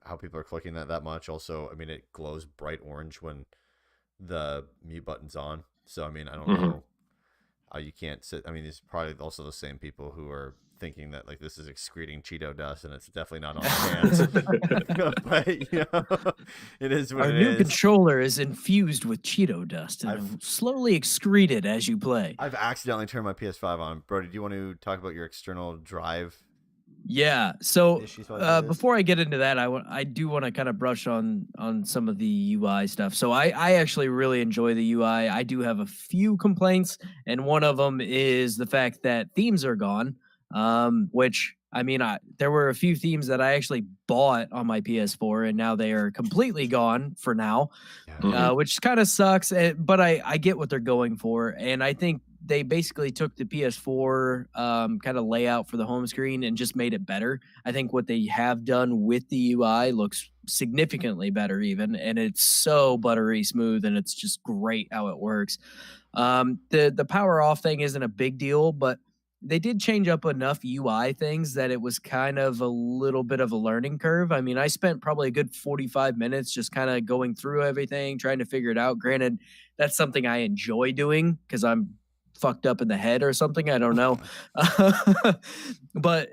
Speaker 1: how people are clicking that much. Also, I mean, it glows bright orange when the mute button's on. So I mean, I don't know how you can't sit. I mean, it's probably also the same people who are thinking that like this is excreting Cheeto dust, and it's definitely not on the hands. But you know, it is what
Speaker 3: Our
Speaker 1: it
Speaker 3: new
Speaker 1: is.
Speaker 3: controller is infused with Cheeto dust and slowly excreted as you play.
Speaker 1: I've accidentally turned my PS5 on. Brody, do you want to talk about your external drive?
Speaker 3: Yeah. So
Speaker 1: Issues while you do this?
Speaker 3: before I get into that, I do want to kind of brush on some of the UI stuff. So I actually really enjoy the UI. I do have a few complaints, and one of them is the fact that themes are gone. Which I mean, there were a few themes that I actually bought on my PS4, and now they are completely gone for now, which kind of sucks. But I get what they're going for, and I think they basically took the PS4 kind of layout for the home screen and just made it better. I think what they have done with the UI looks significantly better even, and it's so buttery smooth, and it's just great how it works. The power off thing isn't a big deal, but they did change up enough UI things that it was kind of a little bit of a learning curve. I mean, I spent probably a good 45 minutes just kind of going through everything, trying to figure it out. Granted, that's something I enjoy doing because I'm fucked up in the head or something. I don't know.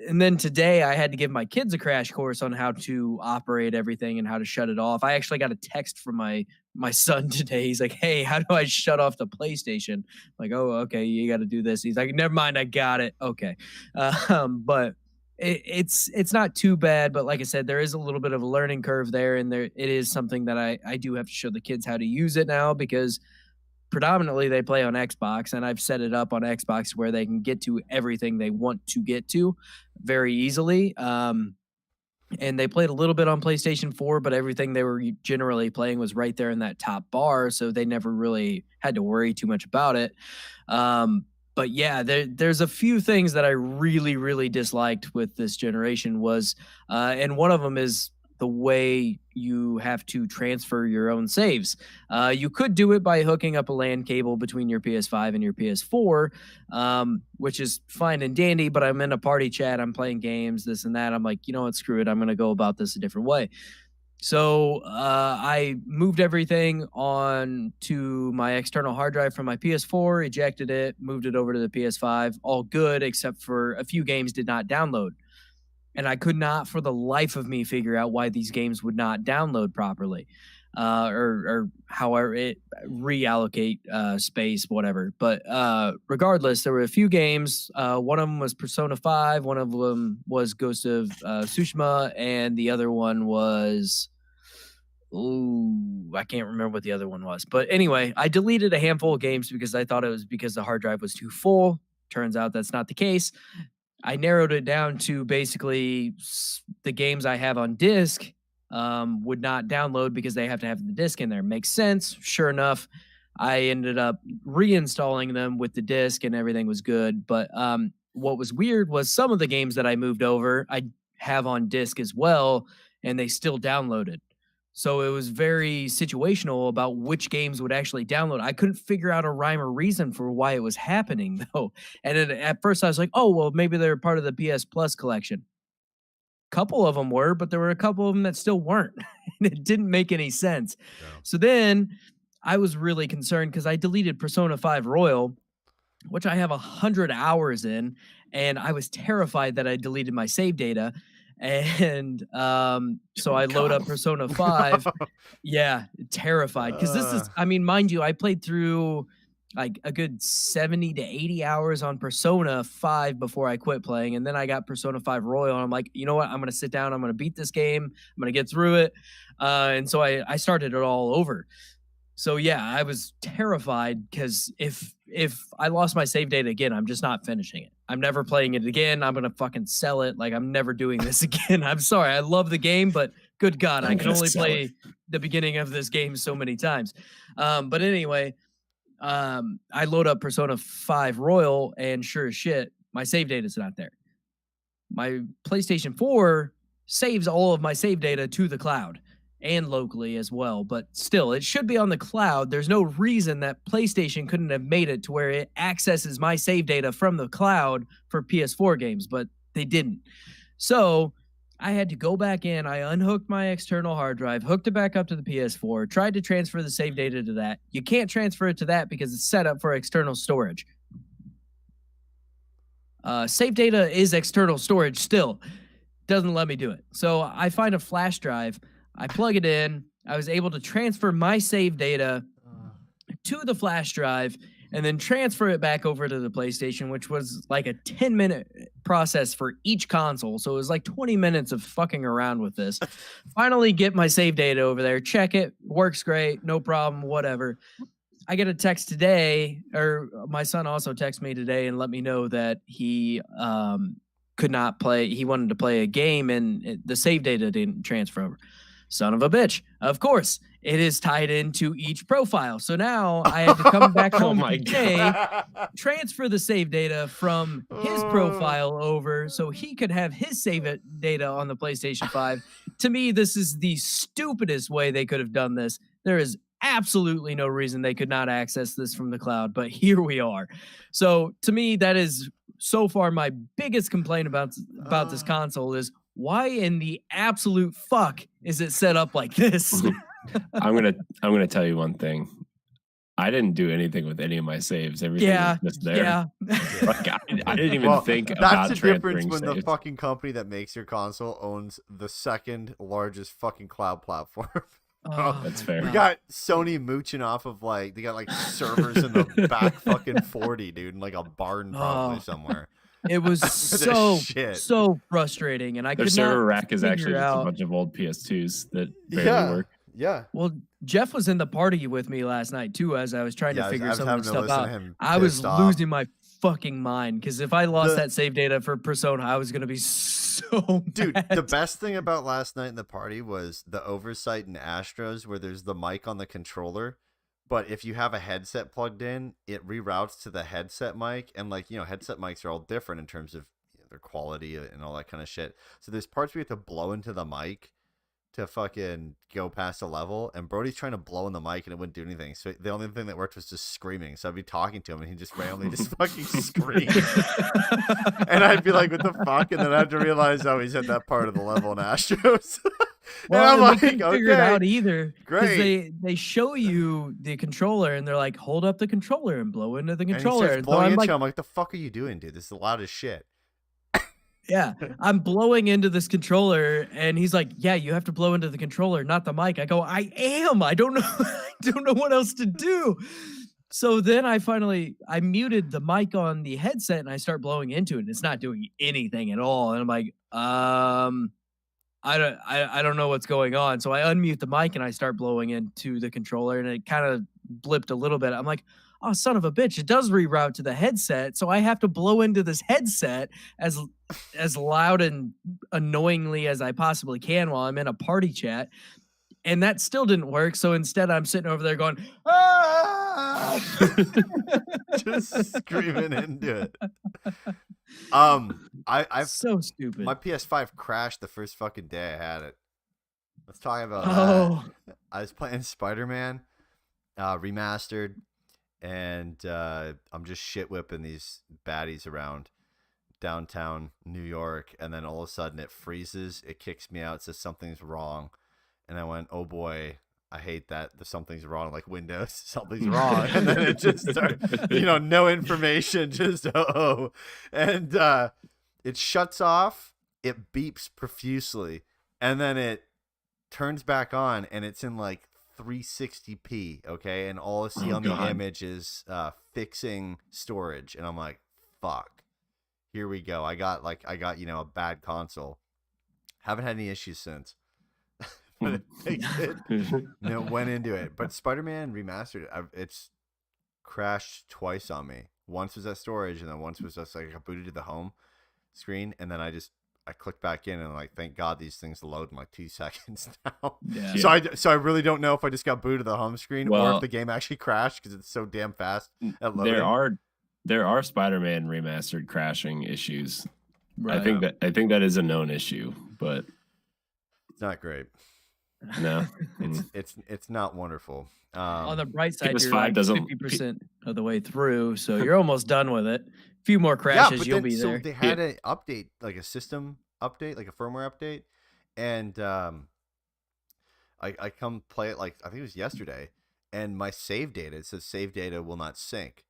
Speaker 3: And then today I had to give my kids a crash course on how to operate everything and how to shut it off. I actually got a text from my son today. He's like, "Hey, how do I shut off the PlayStation?" I'm like, "Oh, okay, you got to do this." He's like, "Never mind, I got it." Okay. But it's not too bad, but like I said, there is a little bit of a learning curve there, and it is something that I do have to show the kids how to use it now, because predominantly they play on Xbox, and I've set it up on Xbox where they can get to everything they want to get to very easily. And they played a little bit on PlayStation 4, but everything they were generally playing was right there in that top bar, so they never really had to worry too much about it. But yeah, there's a few things that I really, really disliked with this generation and one of them is the way you have to transfer your own saves. You could do it by hooking up a LAN cable between your PS5 and your PS4, which is fine and dandy, but I'm in a party chat, I'm playing games, this and that. I'm like, you know what, screw it. I'm going to go about this a different way. So I moved everything on to my external hard drive from my PS4, ejected it, moved it over to the PS5, all good, except for a few games did not download. And I could not for the life of me figure out why these games would not download properly, or however it reallocate space, whatever. But regardless, there were a few games. One of them was Persona 5. One of them was Ghost of Tsushima. And the other one was... I can't remember what the other one was. But anyway, I deleted a handful of games because I thought it was because the hard drive was too full. Turns out that's not the case. I narrowed it down to basically the games I have on disc would not download because they have to have the disc in there. Makes sense. Sure enough, I ended up reinstalling them with the disc and everything was good. But what was weird was some of the games that I moved over, I have on disc as well, and they still downloaded. So it was very situational about which games would actually download. I couldn't figure out a rhyme or reason for why it was happening, though. And then at first I was like, oh, well, maybe they're part of the PS Plus collection. A couple of them were, but there were a couple of them that still weren't. And it didn't make any sense. Yeah. So then I was really concerned because I deleted Persona 5 Royal, which I have 100 hours in. And I was terrified that I deleted my save data. And so I load up Persona 5. Yeah, terrified. Because this is, I mean, mind you, I played through like a good 70 to 80 hours on Persona 5 before I quit playing. And then I got Persona 5 Royal. And I'm like, you know what? I'm going to sit down. I'm going to beat this game. I'm going to get through it. And so I started it all over. So yeah, I was terrified because if I lost my save data again, I'm just not finishing it. I'm never playing it again. I'm going to fucking sell it. Like, I'm never doing this again. I'm sorry. I love the game, but good God, I can only play the beginning of this game so many times. But anyway, I load up Persona 5 Royal, and sure as shit, my save data is not there. My PlayStation 4 saves all of my save data to the cloud and locally as well, but still, it should be on the cloud. There's no reason that PlayStation couldn't have made it to where it accesses my save data from the cloud for PS4 games, but they didn't. So I had to go back in. I unhooked my external hard drive, hooked it back up to the PS4, tried to transfer the save data to that. You can't transfer it to that because it's set up for external storage. Save data is external storage still. Doesn't let me do it. So I find a flash drive. I plug it in. I was able to transfer my save data to the flash drive and then transfer it back over to the PlayStation, which was like a 10-minute process for each console. So it was like 20 minutes of fucking around with this. Finally get my save data over there, check it, works great, no problem, whatever. I get a text today, or my son also texted me today and let me know that he could not play. He wanted to play a game and the save data didn't transfer over. Son of a bitch. Of course, it is tied into each profile. So now I had to come back home today, transfer the save data from his profile over so he could have his save data on the PlayStation 5. To me, this is the stupidest way they could have done this. There is absolutely no reason they could not access this from the cloud, but here we are. So to me, that is so far my biggest complaint about this console is why in the absolute fuck is it set up like this?
Speaker 2: I'm gonna tell you one thing. I didn't do anything with any of my saves. Everything was just there.
Speaker 3: Yeah.
Speaker 2: Like, I didn't even think about
Speaker 1: that's the difference when
Speaker 2: saves.
Speaker 1: the fucking company that makes your console owns the second largest fucking cloud platform.
Speaker 2: That's fair.
Speaker 1: We got Sony mooching off of like they got like servers in the back fucking 40, dude, in like a barn probably somewhere.
Speaker 3: It was so frustrating, and I
Speaker 2: Their
Speaker 3: could
Speaker 2: server
Speaker 3: not
Speaker 2: rack is actually just
Speaker 3: out.
Speaker 2: a bunch of old PS2s that barely work.
Speaker 1: Yeah.
Speaker 3: Well, Jeff was in the party with me last night too, as I was trying to figure some of the stuff out. I was losing my fucking mind because if I lost that save data for Persona, I was gonna be so
Speaker 1: dude.
Speaker 3: mad.
Speaker 1: The best thing about last night in the party was the oversight in Astros, where there's the mic on the controller. But if you have a headset plugged in, it reroutes to the headset mic. And like, headset mics are all different in terms of their quality and all that kind of shit. So there's parts where you have to blow into the mic to fucking go past a level. And Brody's trying to blow in the mic and it wouldn't do anything. So the only thing that worked was just screaming. So I'd be talking to him and he'd just randomly just fucking scream. And I'd be like, what the fuck? And then I had to realize, oh, he's at that part of the level in Astros.
Speaker 3: Well,
Speaker 1: and I'm
Speaker 3: couldn't figure it out either.
Speaker 1: Great.
Speaker 3: They show you the controller and they're like, hold up the controller and blow into the controller.
Speaker 1: And he starts blowing into him. I'm like, the fuck are you doing, dude? This is the loudest shit.
Speaker 3: Yeah, I'm blowing into this controller, and he's like, "Yeah, you have to blow into the controller, not the mic." I go, "I am. I don't know. I don't know what else to do." So then I muted the mic on the headset, and I start blowing into it. And it's not doing anything at all. And I'm like, I don't know what's going on. So I unmute the mic and I start blowing into the controller, and it kind of blipped a little bit. I'm like, oh, son of a bitch, it does reroute to the headset. So I have to blow into this headset as loud and annoyingly as I possibly can while I'm in a party chat. And that still didn't work. So instead I'm sitting over there going, ah!
Speaker 1: Just screaming into it. I've
Speaker 3: so stupid.
Speaker 1: My PS5 crashed the first fucking day I had it. Let's talk about that. I was playing Spider-Man remastered, and I'm just shit whipping these baddies around downtown New York, and then all of a sudden it freezes, it kicks me out, says something's wrong, and I went, oh boy, I hate that. The something's wrong, like Windows, something's wrong, and then it just started, no information, just and it shuts off, it beeps profusely, and then it turns back on, and it's in like 360p, okay, and all I see on the image is fixing storage, and I'm like, fuck, here we go. I got a bad console. Haven't had any issues since. But it fixed it. Went into it. But Spider-Man Remastered, it's crashed twice on me. Once was at storage, and then once was just like I booted to the home screen, and then I clicked back in, and like, thank God these things load in like 2 seconds now. Yeah. So I really don't know if I just got booted to the home screen or if the game actually crashed because it's so damn fast at loading.
Speaker 2: There are Spider-Man Remastered crashing issues.
Speaker 3: Right.
Speaker 2: I think that is a known issue, but
Speaker 1: it's not great.
Speaker 2: No,
Speaker 1: it's not wonderful.
Speaker 3: On the bright side,
Speaker 2: PS5
Speaker 3: you're like 50% of the way through, so you're almost done with it. A few more crashes, you'll be there.
Speaker 1: So they had an update, like a system update, like a firmware update, and I come play it like I think it was yesterday, and my save data, it says save data will not sync,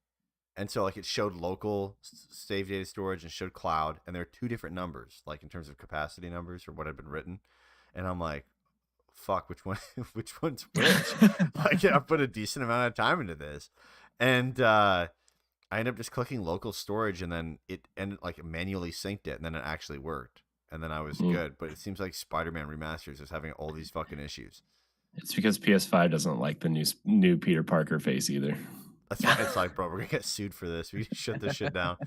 Speaker 1: and so like it showed local save data storage and showed cloud, and there are two different numbers, like in terms of capacity numbers or what had been written, and I'm like, fuck, which one, which one's which? Like I put a decent amount of time into this, and I ended up just clicking local storage, and then it ended like manually synced it, and then it actually worked. And then I was good, but it seems like Spider-Man Remasters is having all these fucking issues.
Speaker 2: It's because PS5 doesn't like the new Peter Parker face either.
Speaker 1: That's why it's like, bro, we're gonna get sued for this. We shut this shit down.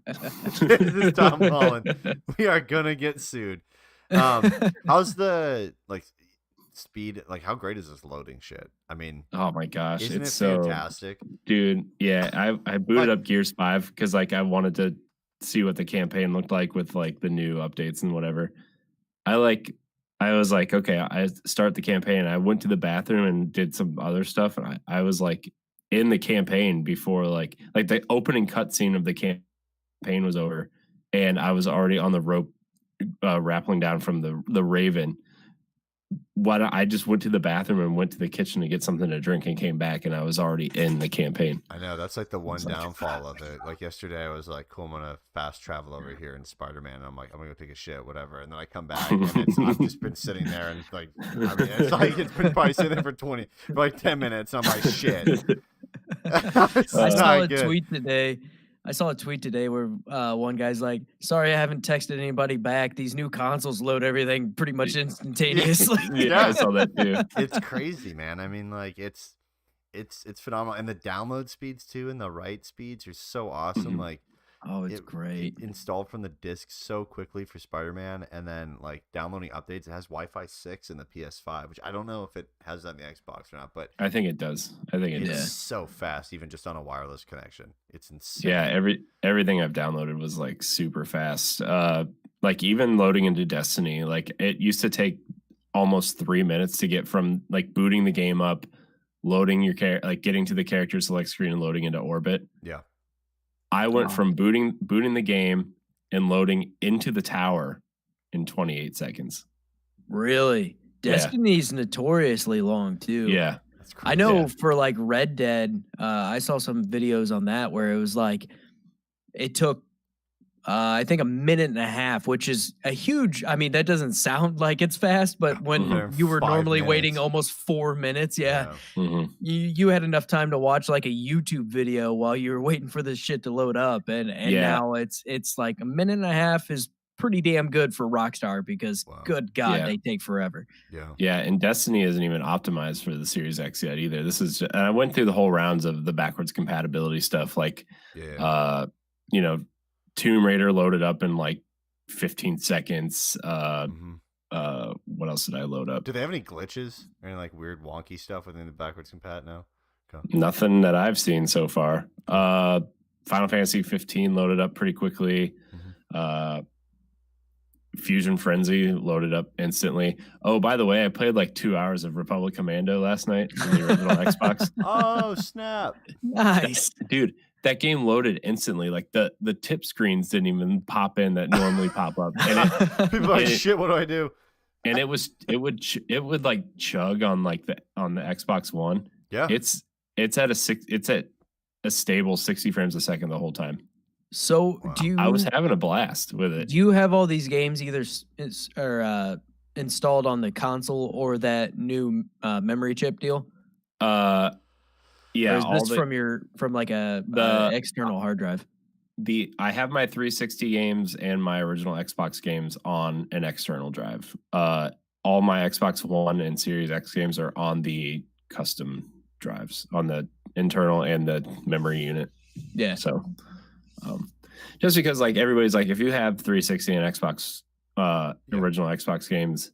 Speaker 1: This is Tom Holland. We are gonna get sued. How's the like speed? Like, how great is this loading shit? I mean,
Speaker 2: oh my gosh,
Speaker 1: isn't
Speaker 2: it's
Speaker 1: it
Speaker 2: so
Speaker 1: fantastic,
Speaker 2: dude? Yeah, I booted up Gears 5 because like I wanted to see what the campaign looked like with like the new updates and whatever. I was like, okay, I start the campaign. I went to the bathroom and did some other stuff, and I was like in the campaign before like the opening cutscene of the campaign was over, and I was already on the rope rappelling down from the Raven. I just went to the bathroom and went to the kitchen to get something to drink and came back, and I was already in the campaign.
Speaker 1: I know, that's like the one downfall of it. Like yesterday I was like, cool, I'm gonna fast travel over here in Spider-Man, and I'm like, I'm gonna go take a shit, whatever, and then I come back and I've just been sitting there, and like, I mean, it's like it's been probably sitting there for like 10 minutes, and I'm like, shit.
Speaker 3: I saw a tweet today. I saw a tweet today where one guy's like, sorry, I haven't texted anybody back. These new consoles load everything pretty much instantaneously.
Speaker 2: Yeah, I saw that too.
Speaker 1: It's crazy, man. I mean, like it's phenomenal. And the download speeds too, and the write speeds are so awesome. Like,
Speaker 3: oh, it's great.
Speaker 1: It installed from the disc so quickly for Spider-Man, and then like downloading updates. It has Wi-Fi 6 in the PS5, which I don't know if it has that in the Xbox or not, but
Speaker 2: I think it does. I think it
Speaker 1: is so fast, even just on a wireless connection. It's insane.
Speaker 2: Yeah, everything I've downloaded was like super fast. Like even loading into Destiny, like it used to take almost 3 minutes to get from like booting the game up, loading your like getting to the character select screen and loading into orbit.
Speaker 1: Yeah.
Speaker 2: I went from booting the game and loading into the tower in 28 seconds.
Speaker 3: Really? Destiny's notoriously long too.
Speaker 2: Yeah.
Speaker 1: That's crazy.
Speaker 3: I know for like Red Dead, I saw some videos on that where it was like it took I think a minute and a half, which is a huge, I mean, that doesn't sound like it's fast, but when you were normally waiting almost 4 minutes, you had enough time to watch like a YouTube video while you were waiting for this shit to load up. And now it's like a minute and a half is pretty damn good for Rockstar because good God, they take forever.
Speaker 2: Yeah. And Destiny isn't even optimized for the Series X yet either. This is, and I went through the whole rounds of the backwards compatibility stuff. Like, you know, Tomb Raider loaded up in like 15 seconds. What else did I load up?
Speaker 1: Do they have any glitches or any like weird wonky stuff within the backwards compat now?
Speaker 2: Okay. Nothing that I've seen so far. Final Fantasy 15 loaded up pretty quickly. Fusion Frenzy loaded up instantly. Oh, by the way, I played like 2 hours of Republic Commando last night on the original Xbox.
Speaker 1: Oh, snap.
Speaker 3: Nice.
Speaker 2: Dude, that game loaded instantly. Like the tip screens didn't even pop in that normally pop up. And
Speaker 1: people are like, shit, what do I do?
Speaker 2: And it would like chug on like on the Xbox One.
Speaker 1: Yeah.
Speaker 2: It's at a stable 60 frames a second the whole time.
Speaker 3: So
Speaker 2: I was having a blast with it.
Speaker 3: Do you have all these games either installed on the console or that new memory chip deal?
Speaker 2: Yeah,
Speaker 3: or is this from like the external hard drive?
Speaker 2: I have my 360 games and my original Xbox games on an external drive. All my Xbox One and Series X games are on the custom drives on the internal and the memory unit.
Speaker 3: Yeah.
Speaker 2: So, just because like everybody's like, if you have 360 and Xbox original Xbox games,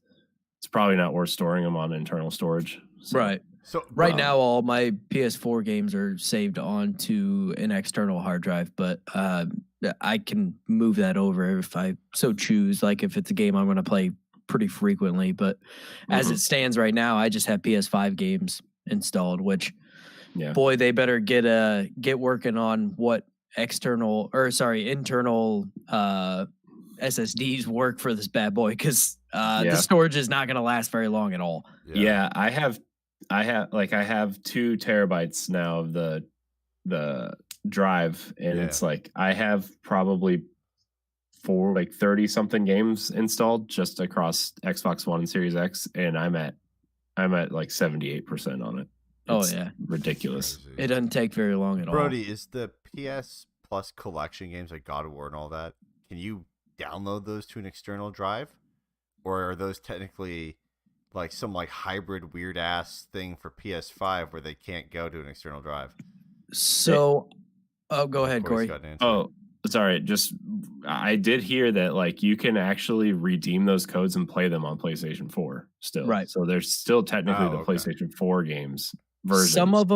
Speaker 2: it's probably not worth storing them on internal storage. So.
Speaker 3: Right. So right now, all my PS4 games are saved onto an external hard drive, but I can move that over if I so choose. Like if it's a game I'm going to play pretty frequently, but as it stands right now, I just have PS5 games installed. Which, boy, they better get working on what internal SSDs work for this bad boy because the storage is not going to last very long at all.
Speaker 2: Yeah, I have 2 terabytes now of the drive, and it's like I have probably 30 something games installed just across Xbox One and Series X, and I'm at like 78% on it. It's ridiculous.
Speaker 1: Crazy.
Speaker 3: It doesn't take very long at all.
Speaker 1: Brody, is the PS Plus collection games like God of War and all that, can you download those to an external drive, or are those technically like some like hybrid weird ass thing for PS5 where they can't go to an external drive?
Speaker 3: So, go ahead, Corey.
Speaker 2: Oh, sorry. Just I did hear that like you can actually redeem those codes and play them on PlayStation 4 still.
Speaker 3: Right.
Speaker 2: So there's still technically the PlayStation 4 games versions.
Speaker 3: Some of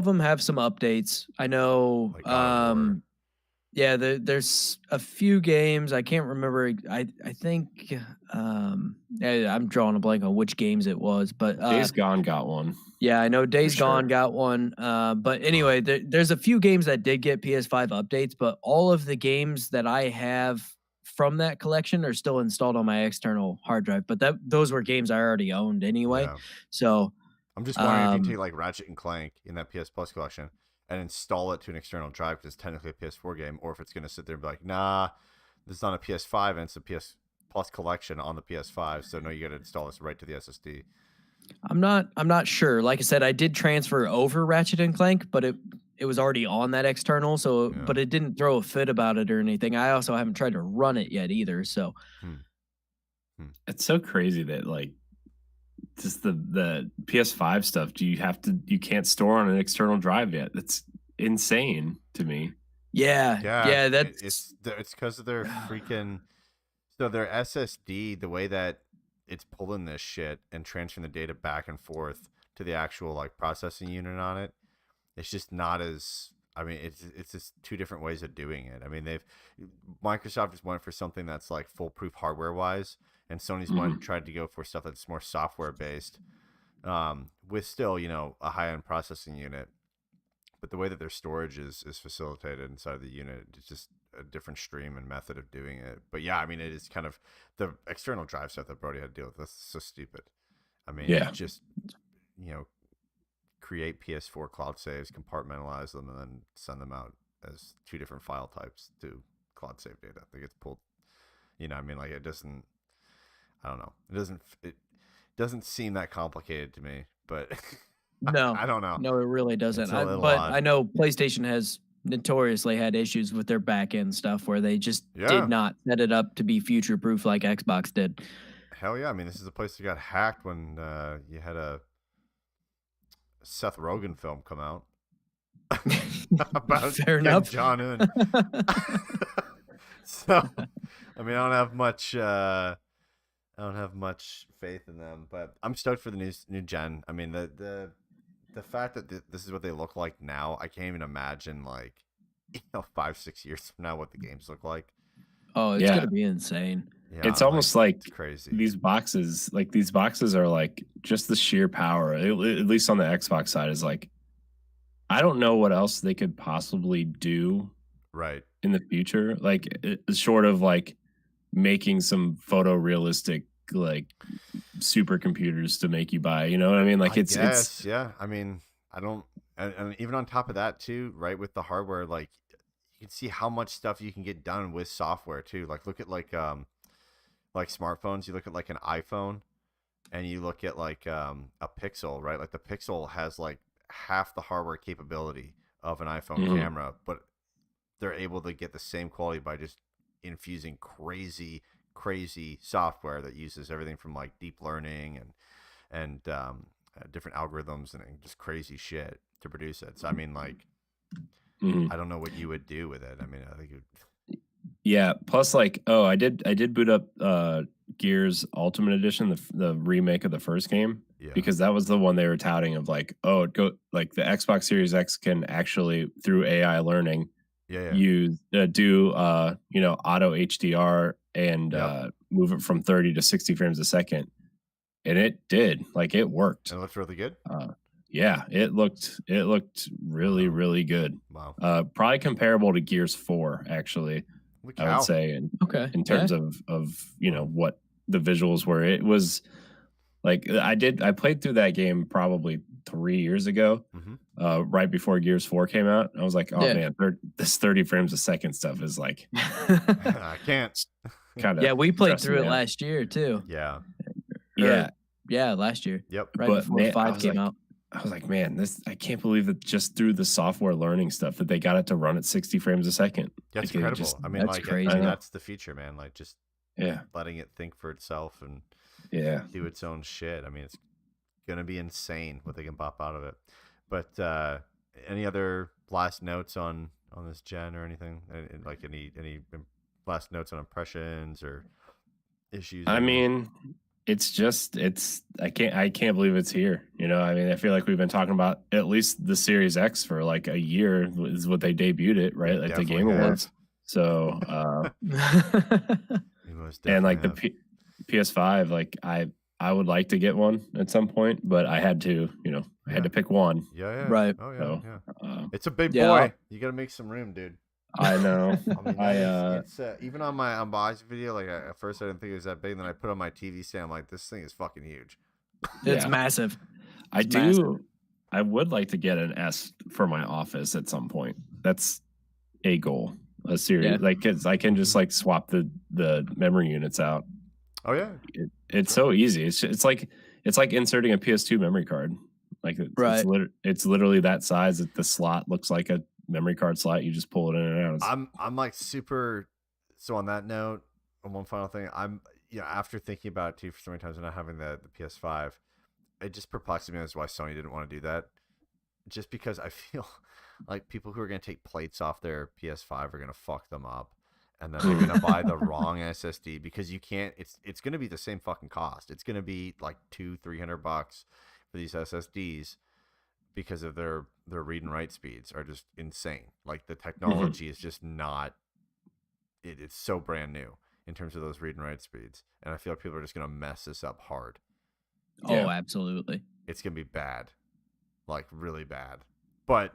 Speaker 3: them have some updates. I know.
Speaker 1: Like
Speaker 3: there's a few games I can't remember. I think I'm drawing a blank on which games it was, but
Speaker 2: Days Gone got one.
Speaker 3: Yeah, I know Days Gone got one. But anyway, there's a few games that did get PS5 updates, but all of the games that I have from that collection are still installed on my external hard drive. But those were games I already owned anyway.
Speaker 1: Yeah.
Speaker 3: So
Speaker 1: I'm just wondering if you take like Ratchet and Clank in that PS Plus collection and install it to an external drive because it's technically a PS4 game, or if it's going to sit there and be like, nah, this is on a PS5 and it's a PS Plus collection on the PS5, so no, you got to install this right to the SSD.
Speaker 3: I'm not sure. Like I said, I did transfer over Ratchet and Clank, but it was already on that external, so but it didn't throw a fit about it or anything. I also haven't tried to run it yet either, so
Speaker 2: It's so crazy that like just the PS5 stuff, you can't store on an external drive yet. That's insane to me.
Speaker 3: Yeah, that's
Speaker 1: it's because of their freaking their SSD, the way that it's pulling this shit and transferring the data back and forth to the actual like processing unit on it. It's just not as, I mean, it's just two different ways of doing it. I mean, Microsoft just went for something that's like foolproof hardware wise, and Sony's tried to go for stuff that's more software based, with still, a high end processing unit. But the way that their storage is facilitated inside the unit, it's just a different stream and method of doing it. But yeah, I mean, it is kind of the external drive stuff that Brody had to deal with. That's so stupid. I mean, just, create PS4 cloud saves, compartmentalize them, and then send them out as two different file types to cloud save data that gets pulled. I mean, like it doesn't, I don't know. It doesn't seem that complicated to me, but
Speaker 3: no,
Speaker 1: I don't know.
Speaker 3: No, it really doesn't.
Speaker 1: But
Speaker 3: I know PlayStation has notoriously had issues with their back end stuff where they just did not set it up to be future proof like Xbox did.
Speaker 1: Hell yeah. I mean, this is a place that got hacked when you had a Seth Rogen film come out about
Speaker 3: Fair enough.
Speaker 1: John Un. So, I mean, I don't have much faith in them, but I'm stoked for the new gen. I mean, the fact that this is what they look like now, I can't even imagine 5-6 years from now what the games look like.
Speaker 3: Oh, it's gonna be insane.
Speaker 2: Yeah, it's almost like
Speaker 1: crazy.
Speaker 2: These boxes are like just the sheer power, at least on the Xbox side, is like, I don't know what else they could possibly do in the future. Like short of like making some photorealistic like supercomputers to make you buy, you know what I mean? Like it's
Speaker 1: yeah. I mean, I don't, and even on top of that too, right, with the hardware, like you can see how much stuff you can get done with software too. Like look at like smartphones. You look at like an iPhone, and you look at like a Pixel, right? Like the Pixel has like half the hardware capability of an iPhone camera, but they're able to get the same quality by just infusing crazy software that uses everything from like deep learning and different algorithms and just crazy shit to produce it. So I mean, like, I don't know what you would do with it. I mean, I think
Speaker 2: plus like, I did boot up Gears Ultimate Edition, the remake of the first game, because that was the one they were touting of like, the Xbox Series X can actually through AI learning you do auto HDR and move it from 30 to 60 frames a second, and it did, like, it worked.
Speaker 1: It looked really good.
Speaker 2: It looked really really good.
Speaker 1: Wow.
Speaker 2: Probably comparable to Gears 4 actually. I would say, in terms of what the visuals were. It was like I played through that game probably 3 years ago, right before Gears 4 came out. I was like, oh man, this 30 frames a second stuff is like
Speaker 1: I can't.
Speaker 2: Kind of.
Speaker 3: Yeah, we played through it last year too.
Speaker 1: Yeah.
Speaker 3: Yeah, last year.
Speaker 1: Yep.
Speaker 3: Right before 5 came out.
Speaker 2: I was like, man, I can't believe that just through the software learning stuff that they got it to run at 60 frames a second.
Speaker 1: That's incredible. I mean,
Speaker 3: that's crazy.
Speaker 1: That's the feature, man. Like just letting it think for itself and do its own shit. I mean, it's gonna be insane what they can pop out of it. But any other last notes on this gen or anything? Like any last notes on impressions or issues?
Speaker 2: I mean, I can't believe it's here. I mean, I feel like we've been talking about at least the Series X for like a year is what they debuted it, right? Like the Game Awards. So and like the PS5, like I would like to get one at some point, but I had to, I had to pick one.
Speaker 1: Yeah.
Speaker 3: Right.
Speaker 1: Oh yeah. So, it's a big boy. You got to make some room, dude.
Speaker 2: I know.
Speaker 1: I mean, it's even on my unboxing video. Like at first, I didn't think it was that big. Then I put on my TV stand. I'm like, this thing is fucking huge.
Speaker 3: It's massive.
Speaker 2: I would like to get an S for my office at some point. That's a goal. A series, like, 'cause I can just like swap the memory units out.
Speaker 1: Oh yeah,
Speaker 2: it's so easy. It's like inserting a PS2 memory card. Like it's literally that size. That the slot looks like a memory card slot. You just pull it in and out.
Speaker 1: I'm like super. So on that note, on one final thing, after thinking about it too for so many times and not having the PS5, it just perplexes me as why Sony didn't want to do that. Just because I feel like people who are going to take plates off their PS5 are going to fuck them up, and then they're going to buy the wrong SSD because you can't. It's going to be the same fucking cost. It's going to be like $200-300 for these SSDs because of their read and write speeds are just insane. Like the technology is just not. It's so brand new in terms of those read and write speeds, and I feel like people are just going to mess this up hard.
Speaker 3: Oh, absolutely.
Speaker 1: It's going to be bad, like really bad. But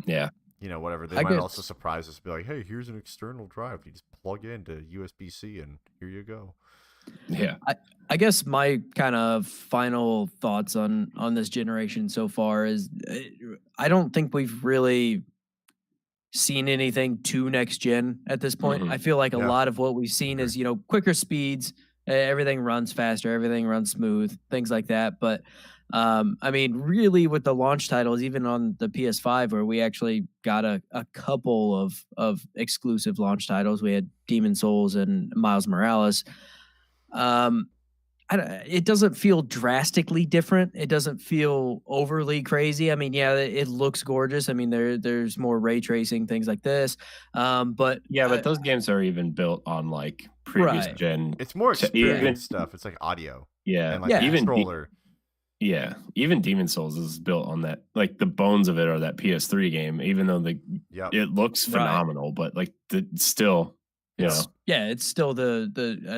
Speaker 1: whatever. They might also surprise us and be like, hey, here's an external drive. You just plug it into USB-C and here you go.
Speaker 2: Yeah.
Speaker 3: I guess my kind of final thoughts on this generation so far is I don't think we've really seen anything to next gen at this point. I feel like a lot of what we've seen is, quicker speeds, everything runs faster, everything runs smooth, things like that. But I mean, really with the launch titles, even on the PS5, where we actually got a couple of exclusive launch titles, we had Demon Souls and Miles Morales. It doesn't feel drastically different. It doesn't feel overly crazy. I mean, yeah, it looks gorgeous. I mean, there's more ray tracing, things like this. But
Speaker 2: those games are even built on like previous gen.
Speaker 1: It's more experience stuff. It's like audio.
Speaker 2: Yeah,
Speaker 1: and like
Speaker 2: even
Speaker 1: controller.
Speaker 2: Even Demon Souls is built on that. Like the bones of it are that PS3 game. Even though it looks phenomenal, but like still.
Speaker 3: It's still the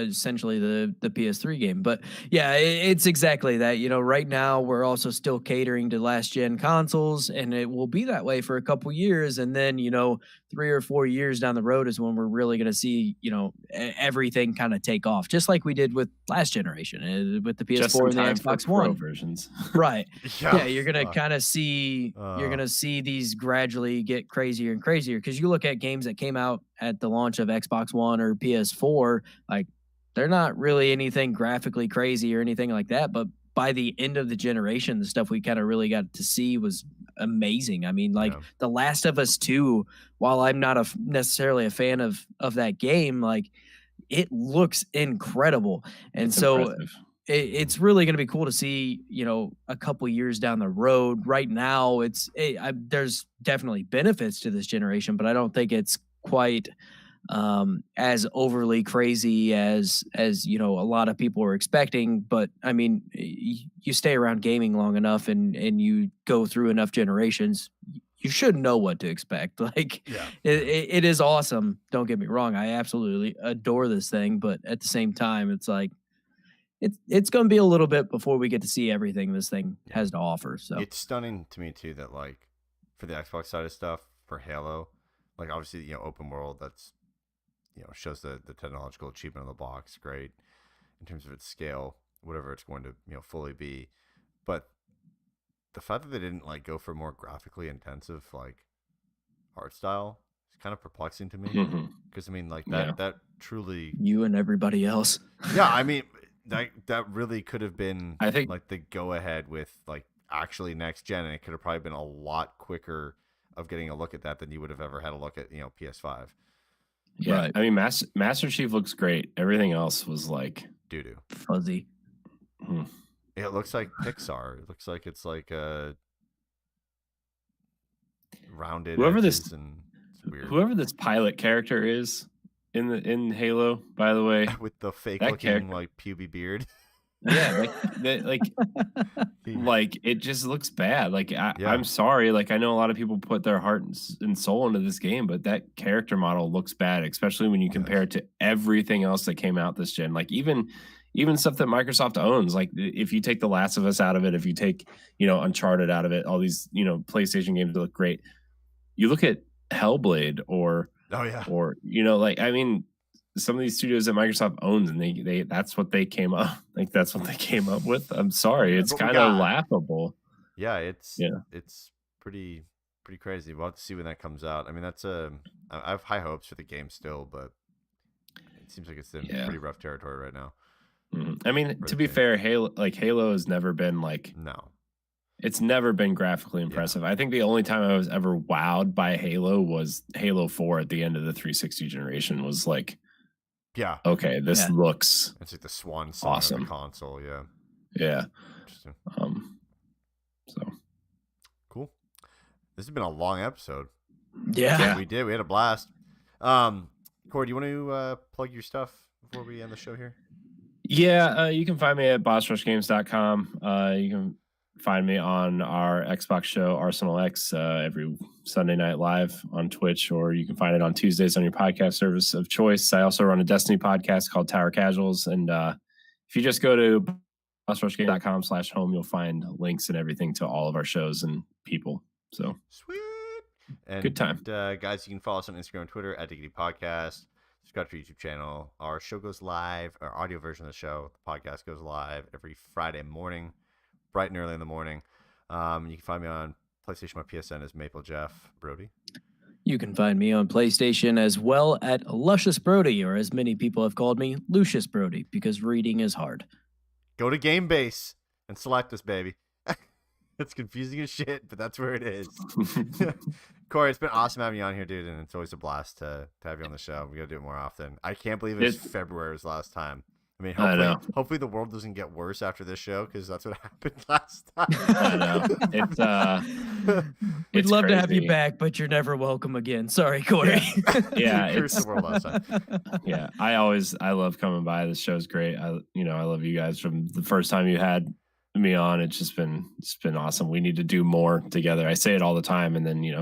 Speaker 3: essentially the PS3 game. But yeah, it's exactly that. Right now we're also still catering to last gen consoles, and it will be that way for a couple years. And then 3 or 4 years down the road is when we're really going to see everything kind of take off, just like we did with last generation with the PS4 and the Xbox One
Speaker 2: versions.
Speaker 3: Right. Yeah, you're gonna kind of see you're gonna see these gradually get crazier and crazier because you look at games that came out at the launch of Xbox One or PS4, like they're not really anything graphically crazy or anything like that. But by the end of the generation, the stuff we kind of really got to see was amazing. I mean, like The Last of Us 2, while I'm not necessarily a fan of that game, like it looks incredible. And it's really going to be cool to see, a couple years down the road. Right now, there's definitely benefits to this generation, but I don't think it's quite as overly crazy as a lot of people are expecting. But I mean, you stay around gaming long enough and you go through enough generations, you should know what to expect. Like it is awesome, don't get me wrong, I absolutely adore this thing, but at the same time it's like it's going to be a little bit before we get to see everything this thing has to offer. So
Speaker 1: it's stunning to me too that like for the Xbox side of stuff, for Halo, like obviously open world, that's shows the technological achievement of the box, great in terms of its scale, whatever it's going to fully be. But the fact that they didn't like go for more graphically intensive like art style is kind of perplexing to me, because I mean like that truly,
Speaker 3: you and everybody else.
Speaker 1: Yeah, I mean that really could have been,
Speaker 2: I think,
Speaker 1: like the go ahead with like actually next gen, and it could have probably been a lot quicker of getting a look at that than you would have ever had a look at PS5.
Speaker 2: Yeah,
Speaker 3: Right.
Speaker 2: I mean Master Chief looks great. Everything else was like
Speaker 1: doo-doo.
Speaker 3: Fuzzy.
Speaker 1: It looks like Pixar. It looks like it's like a rounded
Speaker 2: whoever
Speaker 1: edges, and it's weird.
Speaker 2: Whoever this pilot character is in Halo, by the way,
Speaker 1: with the fake looking like puby beard.
Speaker 2: Yeah, like it just looks bad. Like I'm sorry. Like I know a lot of people put their heart and soul into this game, but that character model looks bad, especially when you compare it to everything else that came out this gen. Like even stuff that Microsoft owns. Like if you take The Last of Us out of it, if you take Uncharted out of it, all these PlayStation games that look great. You look at Hellblade or like I mean. Some of these studios that Microsoft owns, and they that's what they came up with. I'm sorry, it's kind of laughable.
Speaker 1: Yeah, it's pretty crazy. We'll have to see when that comes out. I mean, I have high hopes for the game still, but it seems like it's in pretty rough territory right now.
Speaker 2: I mean, to be fair, Halo has never been like it's never been graphically impressive. I think the only time I was ever wowed by Halo was Halo 4 at the end of the 360 generation. Was like, okay, this looks.
Speaker 1: It's like the swan song of the console.
Speaker 2: Yeah.
Speaker 1: Interesting.
Speaker 2: So
Speaker 1: cool. This has been a long episode.
Speaker 3: Yeah.
Speaker 1: We did. We had a blast. Corey, do you want to plug your stuff before we end the show here?
Speaker 2: Yeah, you can find me at bossrushgames.com. You can find me on our Xbox show Arsenal X every Sunday night live on Twitch, or you can find it on Tuesdays on your podcast service of choice. I also run a Destiny podcast called Tower Casuals, and if you just go to bossrushgames.com/home, you'll find links and everything to all of our shows and people. So
Speaker 1: sweet. And
Speaker 2: good time.
Speaker 1: Guys, you can follow us on Instagram and Twitter at Diggity Podcast. Subscribe to our YouTube channel. Our show goes live, our audio version of the show, the podcast goes live every Friday morning, bright and early in the morning. You can find me on PlayStation or PSN as Maple Jeff Brody.
Speaker 3: You can find me on PlayStation as well at Luscious Brody, or as many people have called me, Lucius Brody, because reading is hard.
Speaker 1: Go to Gamebase and select this, baby. It's confusing as shit, but that's where it is. Corey, it's been awesome having you on here, dude, and it's always a blast to have you on the show. We got to do it more often. I can't believe it's February was last time. I mean, hopefully the world doesn't get worse after this show, because that's what happened last time.
Speaker 2: I know.
Speaker 3: We'd love to have you back, but you're never welcome again. Sorry, Corey.
Speaker 2: Yeah,
Speaker 1: it's the world last time.
Speaker 2: Yeah, I love coming by. This show's great. I love you guys from the first time you had me on. It's been awesome. We need to do more together. I say it all the time, and then